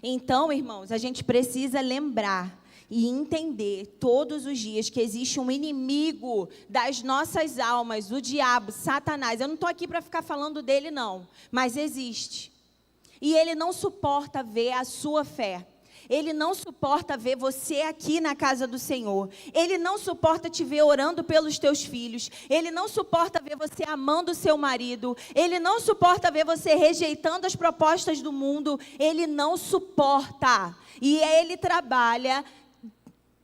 Então, irmãos, a gente precisa lembrar e entender todos os dias que existe um inimigo das nossas almas, o diabo, Satanás. Eu não estou aqui para ficar falando dele, não, mas existe. E ele não suporta ver a sua fé. Ele não suporta ver você aqui na casa do Senhor. Ele não suporta te ver orando pelos teus filhos. Ele não suporta ver você amando o seu marido. Ele não suporta ver você rejeitando as propostas do mundo. Ele não suporta. E ele trabalha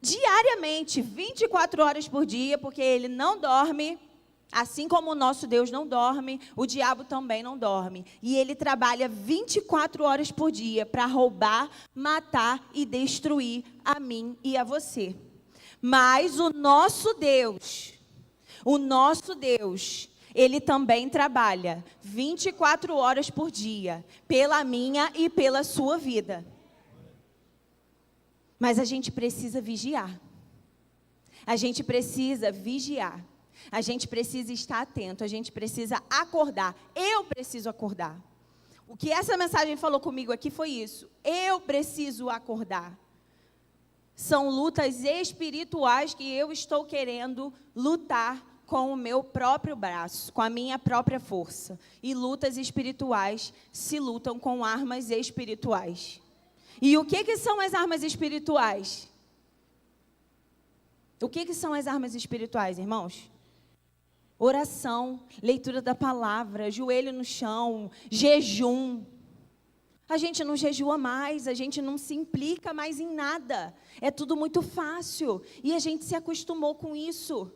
diariamente, 24 horas por dia, porque ele não dorme. Assim como o nosso Deus não dorme, o diabo também não dorme. E ele trabalha 24 horas por dia para roubar, matar e destruir a mim e a você. Mas o nosso Deus, ele também trabalha 24 horas por dia, pela minha e pela sua vida. Mas a gente precisa vigiar. A gente precisa vigiar. A gente precisa estar atento, a gente precisa acordar. Eu preciso acordar. O que essa mensagem falou comigo aqui foi isso. Eu preciso acordar. São lutas espirituais que eu estou querendo lutar com o meu próprio braço, com a minha própria força. E lutas espirituais se lutam com armas espirituais. E o que são as armas espirituais? O que são as armas espirituais, irmãos? Oração, leitura da palavra, joelho no chão, jejum. A gente não jejua mais, a gente não se implica mais em nada. É tudo muito fácil e a gente se acostumou com isso.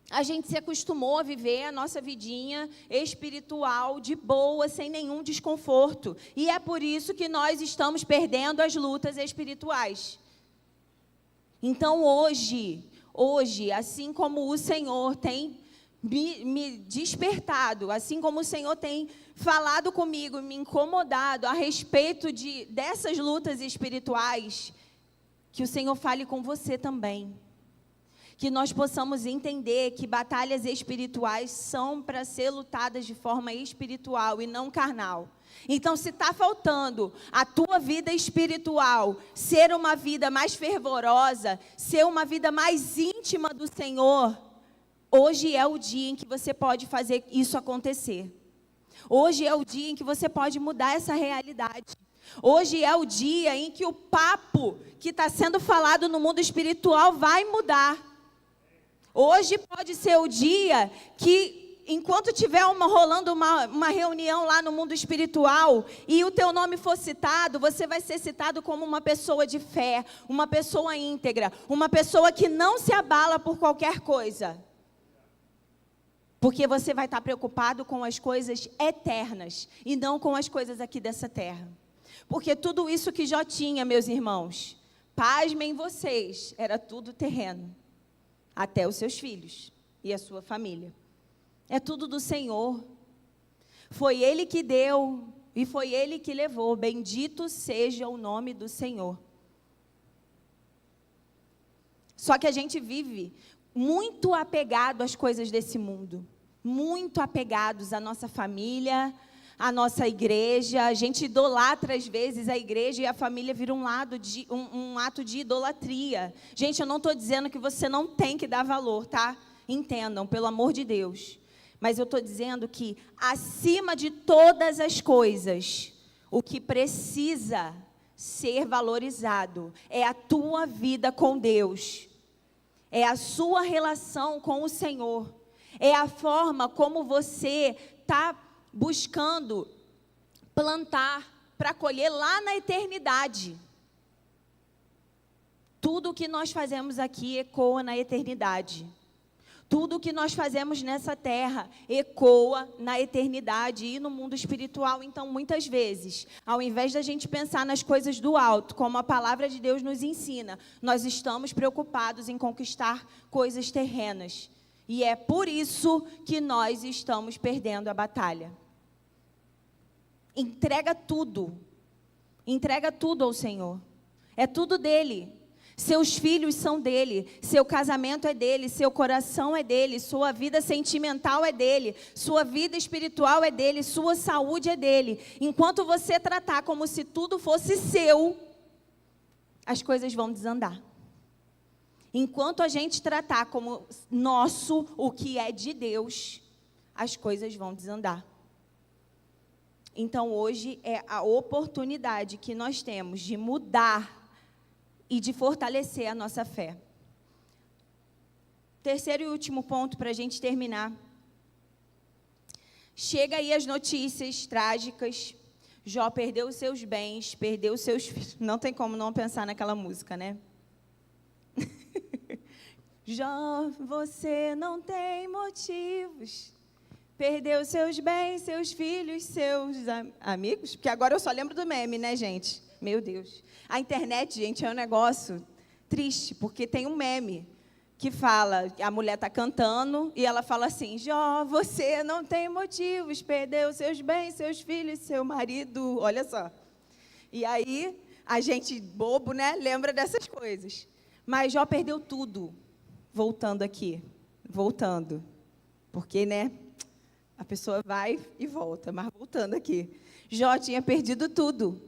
A gente se acostumou a viver a nossa vidinha espiritual de boa, sem nenhum desconforto. E é por isso que nós estamos perdendo as lutas espirituais. Então hoje, assim como o Senhor tem me despertado, assim como o Senhor tem falado comigo, me incomodado a respeito dessas lutas espirituais, que o Senhor fale com você também. Que nós possamos entender que batalhas espirituais são para ser lutadas de forma espiritual e não carnal. Então, se está faltando a tua vida espiritual ser uma vida mais fervorosa, ser uma vida mais íntima do Senhor, hoje é o dia em que você pode fazer isso acontecer. Hoje é o dia em que você pode mudar essa realidade. Hoje é o dia em que o papo que está sendo falado no mundo espiritual vai mudar. Hoje pode ser o dia que, enquanto estiver rolando uma reunião lá no mundo espiritual e o teu nome for citado, você vai ser citado como uma pessoa de fé, uma pessoa íntegra, uma pessoa que não se abala por qualquer coisa. Porque você vai estar preocupado com as coisas eternas e não com as coisas aqui dessa terra. Porque tudo isso que Jó tinha, meus irmãos, pasmem vocês, era tudo terreno. Até os seus filhos e a sua família. É tudo do Senhor. Foi Ele que deu e foi Ele que levou. Bendito seja o nome do Senhor. Só que a gente vive muito apegado às coisas desse mundo. Muito apegados à nossa família, à nossa igreja. A gente idolatra às vezes a igreja e a família vira um ato de idolatria. Gente, eu não estou dizendo que você não tem que dar valor, tá? Entendam, pelo amor de Deus. Mas eu estou dizendo que, acima de todas as coisas, o que precisa ser valorizado é a tua vida com Deus. É a sua relação com o Senhor. É a forma como você está buscando plantar para colher lá na eternidade. Tudo o que nós fazemos aqui ecoa na eternidade. Tudo o que nós fazemos nessa terra ecoa na eternidade e no mundo espiritual. Então, muitas vezes, ao invés da gente pensar nas coisas do alto, como a palavra de Deus nos ensina, nós estamos preocupados em conquistar coisas terrenas. E é por isso que nós estamos perdendo a batalha. Entrega tudo ao Senhor. É tudo dele. Seus filhos são dele, seu casamento é dele, seu coração é dele, sua vida sentimental é dele, sua vida espiritual é dele, sua saúde é dele. Enquanto você tratar como se tudo fosse seu, as coisas vão desandar. Enquanto a gente tratar como nosso o que é de Deus, as coisas vão desandar. Então hoje é a oportunidade que nós temos de mudar e de fortalecer a nossa fé. Terceiro e último ponto para a gente terminar. Chega aí as notícias trágicas. Jó perdeu os seus bens, perdeu os seus filhos. Não tem como não pensar naquela música, né? Jó, você não tem motivos. Perdeu seus bens, seus filhos, seus amigos. Porque agora eu só lembro do meme, né, gente? Meu Deus. A internet, gente, é um negócio triste, porque tem um meme que fala, a mulher está cantando, e ela fala assim, Jó, você não tem motivos, perdeu seus bens, seus filhos, seu marido, olha só. E aí, a gente, bobo, né, lembra dessas coisas. Mas Jó perdeu tudo, voltando, porque, né, a pessoa vai e volta, mas voltando aqui. Jó tinha perdido tudo.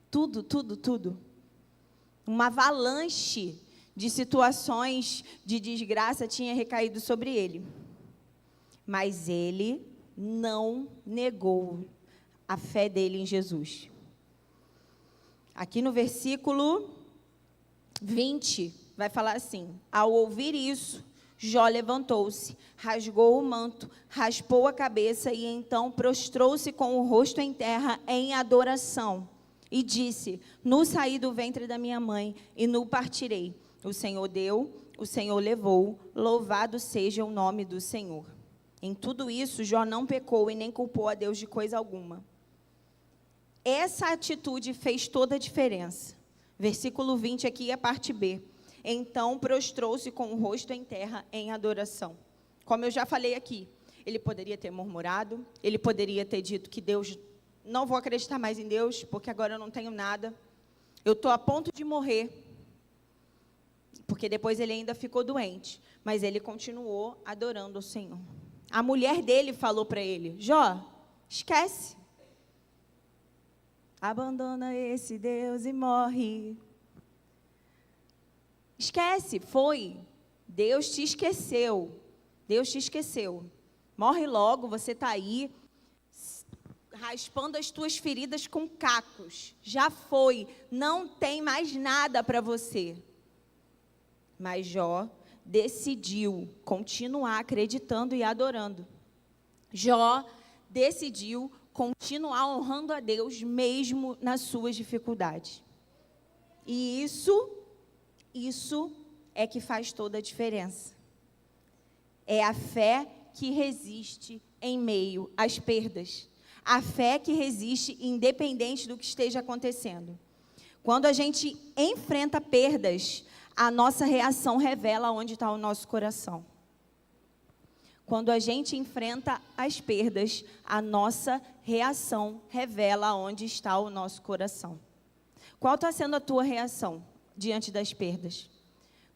Tudo. Uma avalanche de situações de desgraça tinha recaído sobre ele. Mas ele não negou a fé dele em Jesus. Aqui no versículo 20, vai falar assim: ao ouvir isso, Jó levantou-se, rasgou o manto, raspou a cabeça e então prostrou-se com o rosto em terra em adoração. E disse, no saí do ventre da minha mãe, e no partirei. O Senhor deu, o Senhor levou, louvado seja o nome do Senhor. Em tudo isso, Jó não pecou e nem culpou a Deus de coisa alguma. Essa atitude fez toda a diferença. Versículo 20 aqui é a parte B. Então, prostrou-se com o rosto em terra em adoração. Como eu já falei aqui, ele poderia ter murmurado, ele poderia ter dito que Deus... Não vou acreditar mais em Deus, porque agora eu não tenho nada. Eu estou a ponto de morrer. Porque depois ele ainda ficou doente. Mas ele continuou adorando o Senhor. A mulher dele falou para ele, Jó, esquece. Abandona esse Deus e morre. Esquece, foi. Deus te esqueceu. Morre logo, você está aí, raspando as tuas feridas com cacos. Já foi, não tem mais nada para você. Mas Jó decidiu continuar acreditando e adorando. Jó decidiu continuar honrando a Deus mesmo nas suas dificuldades. E isso é que faz toda a diferença. É a fé que resiste em meio às perdas. A fé que resiste independente do que esteja acontecendo. Quando a gente enfrenta perdas, a nossa reação revela onde está o nosso coração. Quando a gente enfrenta as perdas, a nossa reação revela onde está o nosso coração. Qual está sendo a tua reação diante das perdas?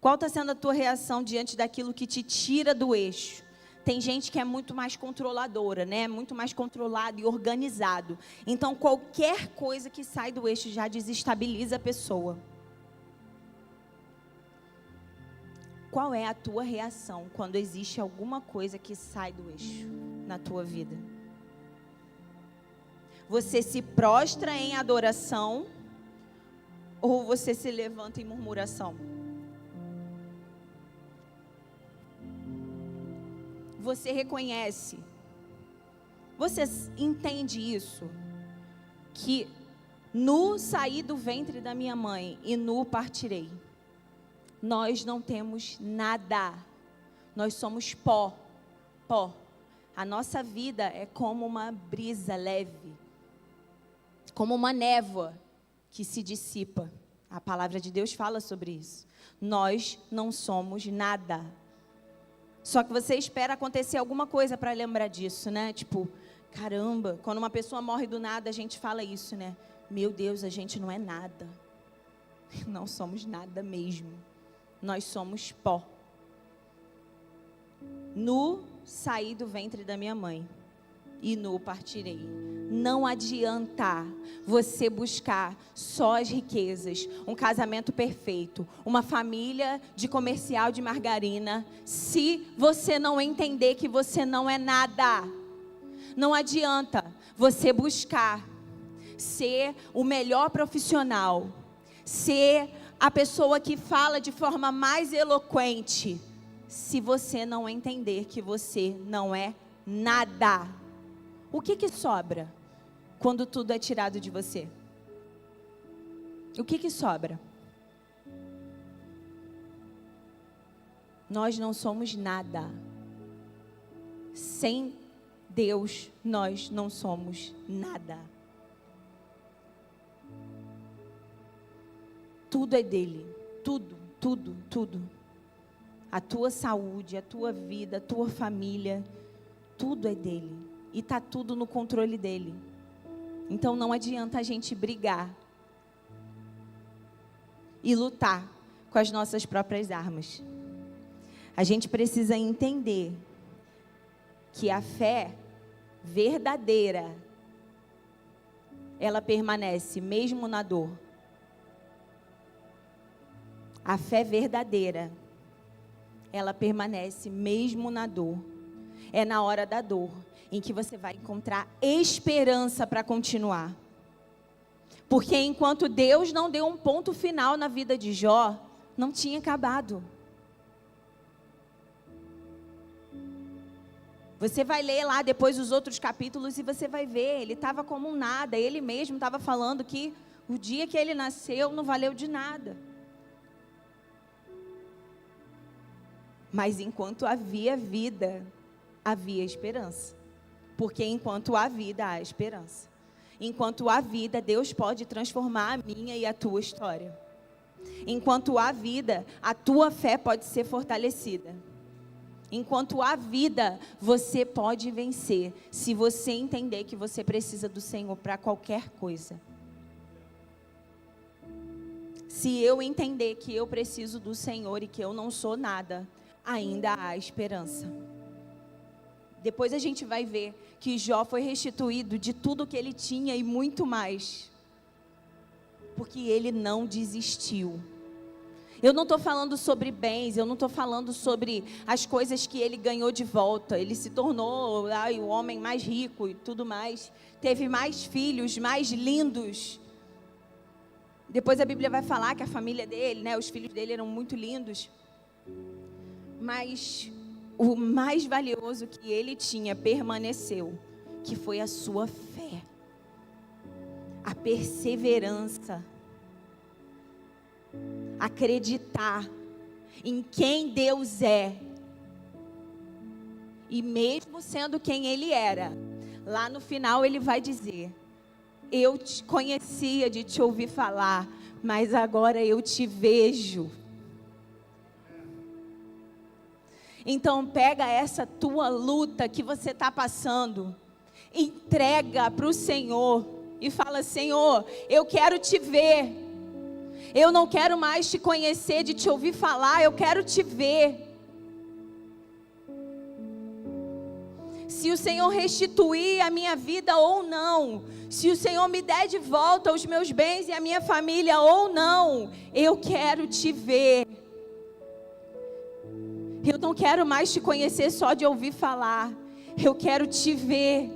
Qual está sendo a tua reação diante daquilo que te tira do eixo? Tem gente que é muito mais controladora, né? Muito mais controlado e organizado. Então, qualquer coisa que sai do eixo já desestabiliza a pessoa. Qual é a tua reação quando existe alguma coisa que sai do eixo na tua vida? Você se prostra em adoração ou você se levanta em murmuração? Você reconhece, você entende isso, que nu saí do ventre da minha mãe e nu partirei. Nós não temos nada, nós somos pó, pó. A nossa vida é como uma brisa leve, como uma névoa que se dissipa. A palavra de Deus fala sobre isso. Nós não somos nada. Só que você espera acontecer alguma coisa para lembrar disso, né? Tipo, caramba, quando uma pessoa morre do nada, a gente fala isso, né? Meu Deus, a gente não é nada. Não somos nada mesmo. Nós somos pó. Nu saí do ventre da minha mãe e nu partirei. Não adianta você buscar só as riquezas, um casamento perfeito, uma família de comercial de margarina, se você não entender que você não é nada. Não adianta você buscar ser o melhor profissional, ser a pessoa que fala de forma mais eloquente, se você não entender que você não é nada. O que sobra quando tudo é tirado de você? O que sobra? Nós não somos nada. Sem Deus, nós não somos nada. Tudo é dele. Tudo, tudo, tudo. A tua saúde, a tua vida, a tua família, tudo é dele. E está tudo no controle dele. Então não adianta a gente brigar e lutar com as nossas próprias armas. A gente precisa entender que a fé verdadeira, ela permanece mesmo na dor. A fé verdadeira, ela permanece mesmo na dor. É na hora da dor em que você vai encontrar esperança para continuar. Porque enquanto Deus não deu um ponto final na vida de Jó, não tinha acabado. Você vai ler lá depois os outros capítulos e você vai ver, ele estava como um nada. Ele mesmo estava falando que o dia que ele nasceu não valeu de nada. Mas enquanto havia vida, havia esperança. Porque enquanto há vida, há esperança. Enquanto há vida, Deus pode transformar a minha e a tua história. Enquanto há vida, a tua fé pode ser fortalecida. Enquanto há vida, você pode vencer, se você entender que você precisa do Senhor para qualquer coisa. Se eu entender que eu preciso do Senhor e que eu não sou nada, ainda há esperança. Depois a gente vai ver que Jó foi restituído de tudo que ele tinha e muito mais. Porque ele não desistiu. Eu não estou falando sobre bens, eu não estou falando sobre as coisas que ele ganhou de volta. Ele se tornou o homem mais rico e tudo mais. Teve mais filhos, mais lindos. Depois a Bíblia vai falar que a família dele, né, os filhos dele eram muito lindos. Mas o mais valioso que ele tinha permaneceu, que foi a sua fé, a perseverança, acreditar em quem Deus é E mesmo sendo quem ele era, lá no final ele vai dizer: eu te conhecia de te ouvir falar, mas agora eu te vejo. Então pega essa tua luta que você está passando, entrega para o Senhor e fala: Senhor, eu quero te ver. Eu não quero mais te conhecer de te ouvir falar, eu quero te ver. Se o Senhor restituir a minha vida ou não, se o Senhor me der de volta os meus bens e a minha família ou não, eu quero te ver. Eu não quero mais te conhecer só de ouvir falar, eu quero te ver.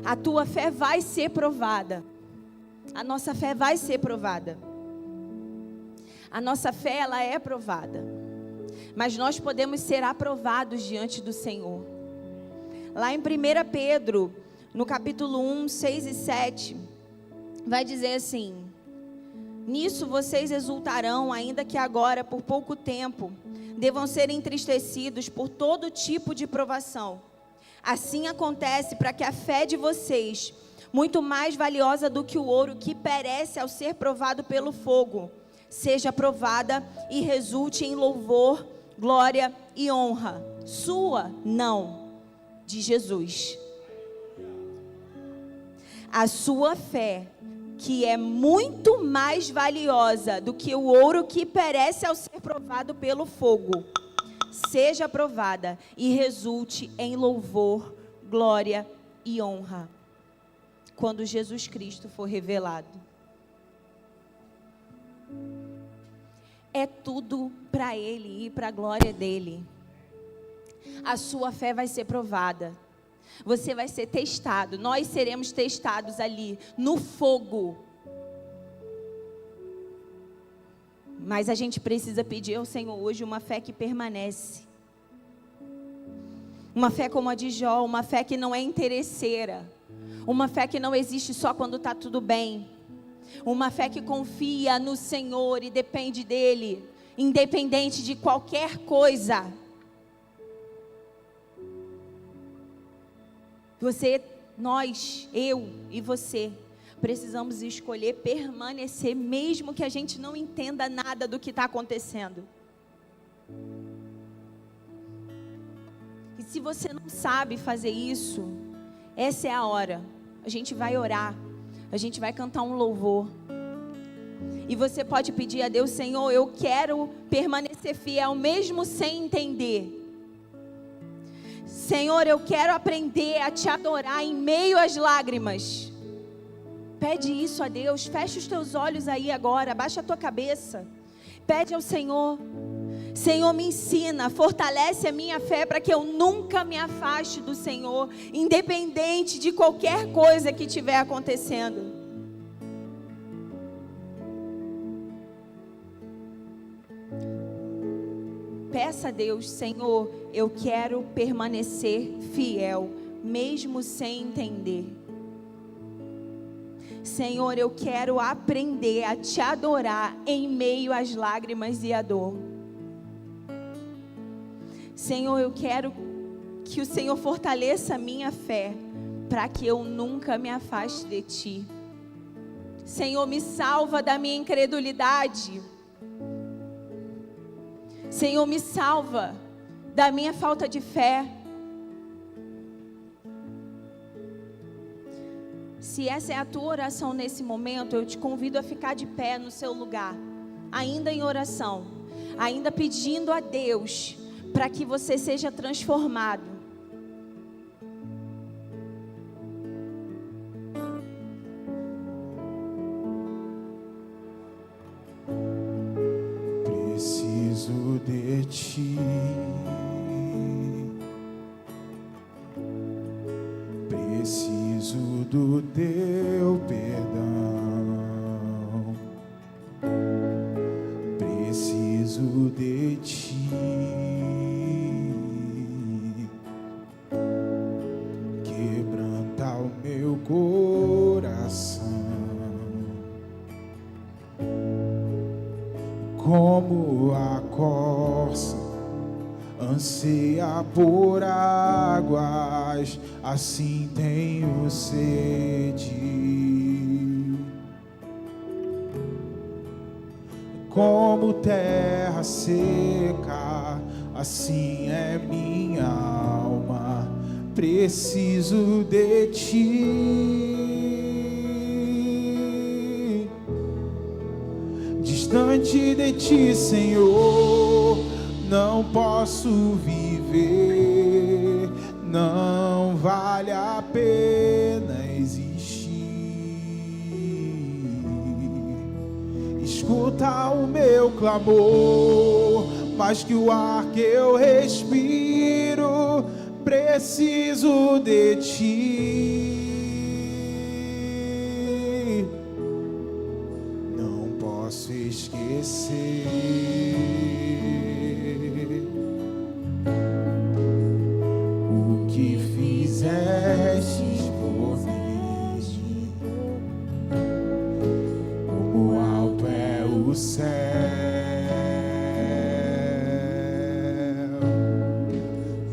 A tua fé vai ser provada. A nossa fé vai ser provada. A nossa fé, ela é provada. Mas nós podemos ser aprovados diante do Senhor. Lá em 1 Pedro, no capítulo 1, 6 e 7, vai dizer assim: nisso vocês exultarão, ainda que agora, por pouco tempo, devam ser entristecidos por todo tipo de provação. Assim acontece para que a fé de vocês, muito mais valiosa do que o ouro que perece ao ser provado pelo fogo, seja provada e resulte em louvor, glória e honra. Sua, não, de Jesus. A sua fé, que é muito mais valiosa do que o ouro que perece ao ser provado pelo fogo, seja provada e resulte em louvor, glória e honra, quando Jesus Cristo for revelado. É tudo para Ele e para a glória dEle. A sua fé vai ser provada. Você vai ser testado. Nós seremos testados ali no fogo. Mas a gente precisa pedir ao Senhor hoje uma fé que permanece. Uma fé como a de Jó, uma fé que não é interesseira. Uma fé que não existe só quando está tudo bem. Uma fé que confia no Senhor e depende dEle, independente de qualquer coisa. Você, nós, eu e você, precisamos escolher permanecer, mesmo que a gente não entenda nada do que está acontecendo. E se você não sabe fazer isso, essa é a hora. A gente vai orar, a gente vai cantar um louvor. E você pode pedir a Deus: Senhor, eu quero permanecer fiel, mesmo sem entender. Senhor, eu quero aprender a te adorar em meio às lágrimas. Pede isso a Deus. Fecha os teus olhos aí agora, abaixa a tua cabeça. Pede ao Senhor: Senhor, me ensina, fortalece a minha fé para que eu nunca me afaste do Senhor, independente de qualquer coisa que estiver acontecendo. Peça a Deus: Senhor, eu quero permanecer fiel, mesmo sem entender. Senhor, eu quero aprender a te adorar em meio às lágrimas e à dor. Senhor, eu quero que o Senhor fortaleça a minha fé, para que eu nunca me afaste de Ti. Senhor, me salva da minha incredulidade. Senhor, me salva da minha falta de fé. Se essa é a tua oração nesse momento, eu te convido a ficar de pé no seu lugar, ainda em oração, ainda pedindo a Deus para que você seja transformado. Preciso de Ti, preciso do Teu perdão, preciso de Ti, quebranta o meu coração, como a corça anseia por águas, assim tenho sede. Como terra seca, assim é minha alma, preciso de ti. Distante de ti, Senhor, não posso viver, não vale a pena existir. Escuta o meu clamor, mais que o ar que eu respiro, preciso de ti. Não posso esquecer o que fizeste por mim. Como alto é o céu,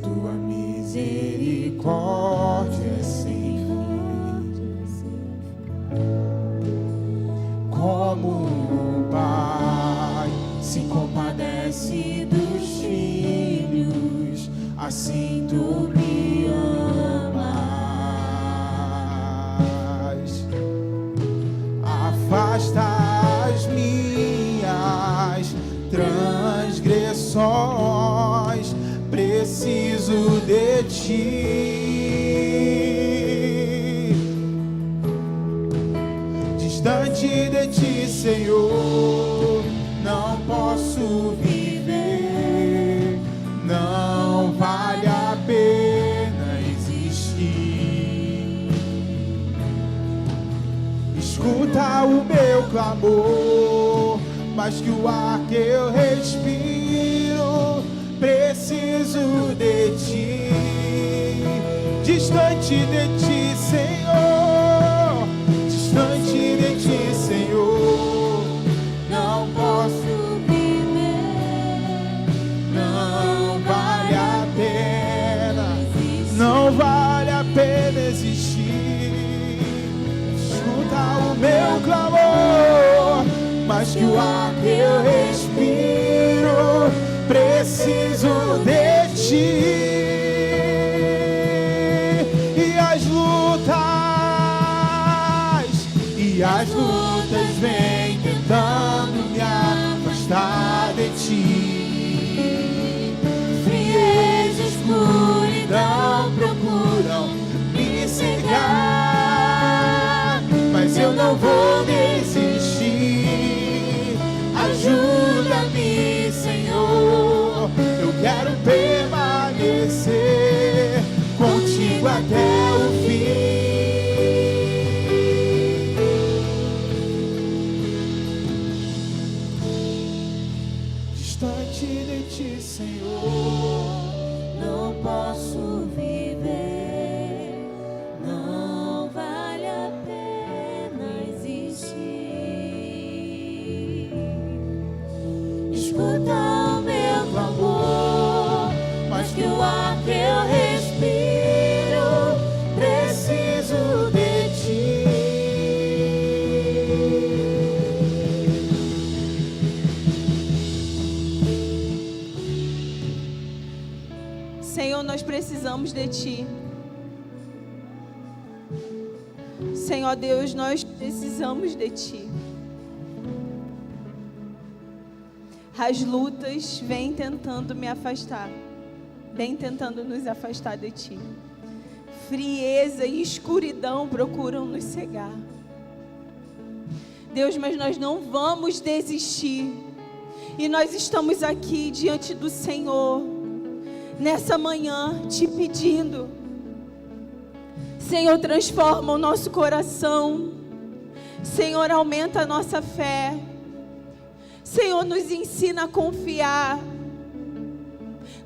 tua misericórdia é sem fim. Como um pai se compadece dos filhos, assim tu me amas. Afasta as minhas transgressões, preciso de ti. Distante de ti, Senhor, não posso viver, não vale a pena existir. Escuta o meu clamor, mais que o ar que eu respiro, preciso de ti. Distante de ti, Senhor, distante de ti, Senhor, não posso viver, não vale a pena, não vale a pena existir. Escuta o meu clamor, mais que o ar que eu respiro, preciso de ti. E as lutas vêm tentando me afastar de ti. Frieza e escuridão procuram me cegar, mas eu não vou desistir. Ajuda-me, Senhor, eu quero permanecer contigo até o fim. Distante de ti, Senhor, não posso viver, não vale a pena existir. Escuta o meu clamor, mais que o ar que eu respiro, preciso de ti. Senhor, nós precisamos de ti. Senhor Deus, nós precisamos de ti. As lutas vêm tentando me afastar, vêm tentando nos afastar de ti. Frieza e escuridão procuram nos cegar. Deus, mas nós não vamos desistir. E nós estamos aqui diante do Senhor nessa manhã, te pedindo, Senhor, transforma o nosso coração, Senhor, aumenta a nossa fé, Senhor, nos ensina a confiar,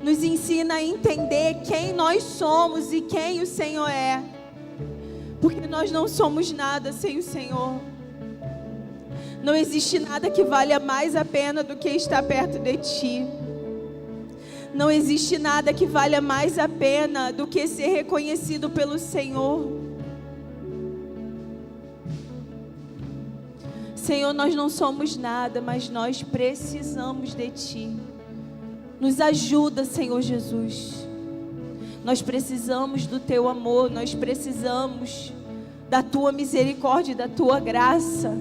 nos ensina a entender quem nós somos e quem o Senhor é, porque nós não somos nada sem o Senhor. Não existe nada que valha mais a pena do que estar perto de ti. Não existe nada que valha mais a pena do que ser reconhecido pelo Senhor. Senhor, nós não somos nada, mas nós precisamos de Ti. Nos ajuda, Senhor Jesus. Nós precisamos do Teu amor, nós precisamos da Tua misericórdia e da Tua graça.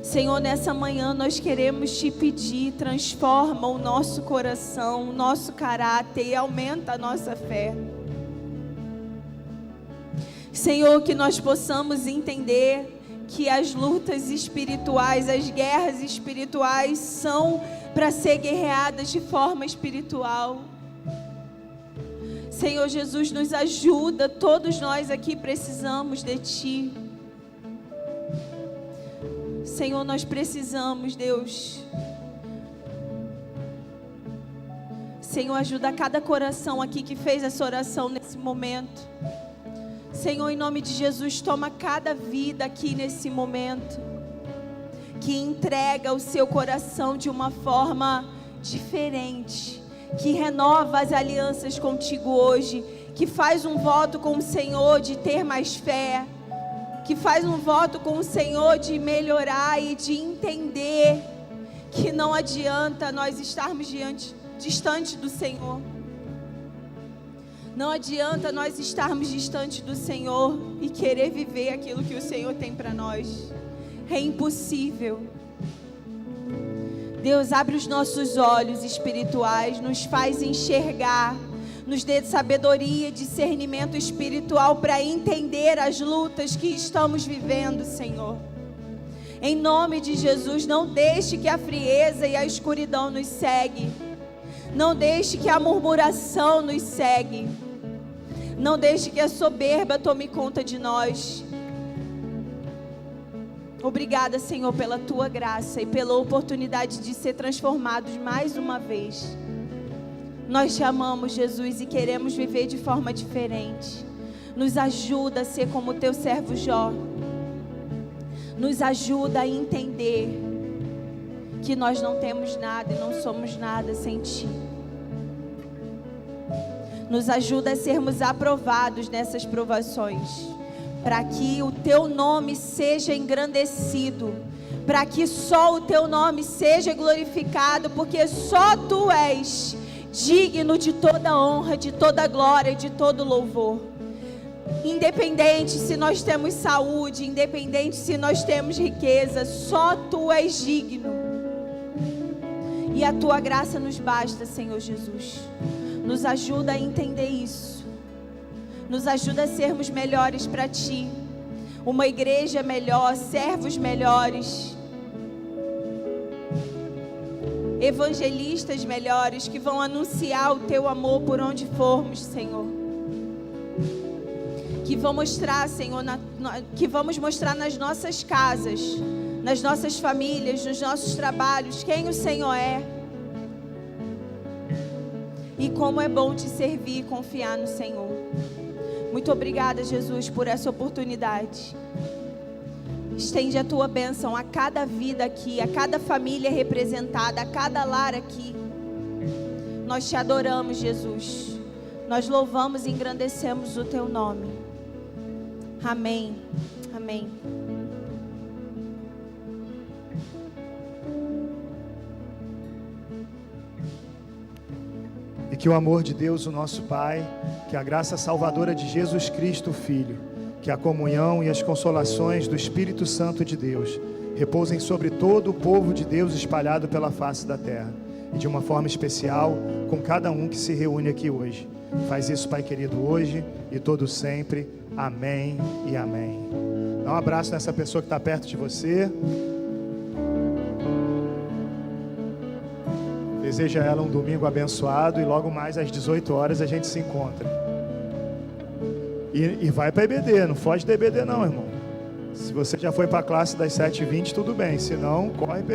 Senhor, nessa manhã nós queremos Te pedir, transforma o nosso coração, o nosso caráter e aumenta a nossa fé. Senhor, que nós possamos entender que as lutas espirituais, as guerras espirituais são para ser guerreadas de forma espiritual. Senhor Jesus, nos ajuda, todos nós aqui precisamos de Ti. Senhor, nós precisamos, Deus. Senhor, ajuda cada coração aqui que fez essa oração nesse momento. Senhor, em nome de Jesus, toma cada vida aqui nesse momento, que entrega o seu coração de uma forma diferente, que renova as alianças contigo hoje, que faz um voto com o Senhor de ter mais fé, que faz um voto com o Senhor de melhorar e de entender que não adianta nós estarmos distante do Senhor. Não adianta nós estarmos distante do Senhor e querer viver aquilo que o Senhor tem para nós. É impossível. Deus, abre os nossos olhos espirituais, nos faz enxergar, nos dê sabedoria e discernimento espiritual para entender as lutas que estamos vivendo, Senhor. Em nome de Jesus, não deixe que a frieza e a escuridão nos segue. Não deixe que a murmuração nos segue. Não deixe que a soberba tome conta de nós. Obrigada, Senhor, pela Tua graça e pela oportunidade de ser transformados mais uma vez. Nós Te amamos, Jesus, e queremos viver de forma diferente. Nos ajuda a ser como o Teu servo Jó. Nos ajuda a entender que nós não temos nada e não somos nada sem Ti. Nos ajuda a sermos aprovados nessas provações, para que o Teu nome seja engrandecido, para que só o Teu nome seja glorificado, porque só Tu és digno de toda honra, de toda glória, de todo louvor. Independente se nós temos saúde, independente se nós temos riqueza, só Tu és digno. E a Tua graça nos basta, Senhor Jesus. Nos ajuda a entender isso. Nos ajuda a sermos melhores para Ti. Uma igreja melhor, servos melhores. Evangelistas melhores que vão anunciar o Teu amor por onde formos, Senhor. Que vão mostrar, Senhor, que vamos mostrar nas nossas casas, nas nossas famílias, nos nossos trabalhos, quem o Senhor é. E como é bom Te servir e confiar no Senhor. Muito obrigada, Jesus, por essa oportunidade. Estende a Tua bênção a cada vida aqui, a cada família representada, a cada lar aqui. Nós Te adoramos, Jesus. Nós louvamos e engrandecemos o Teu nome. Amém. Amém. E que o amor de Deus, o nosso Pai, que a graça salvadora de Jesus Cristo, Filho, que a comunhão e as consolações do Espírito Santo de Deus repousem sobre todo o povo de Deus espalhado pela face da terra, e de uma forma especial com cada um que se reúne aqui hoje. Faz isso, Pai querido, hoje e todo sempre. Amém e amém. Dá um abraço nessa pessoa que está perto de você. Deseja a ela um domingo abençoado e logo mais às 18 horas a gente se encontra. E vai para EBD, não foge da EBD não, irmão. Se você já foi para a classe das 7h20, tudo bem. Se não, corre para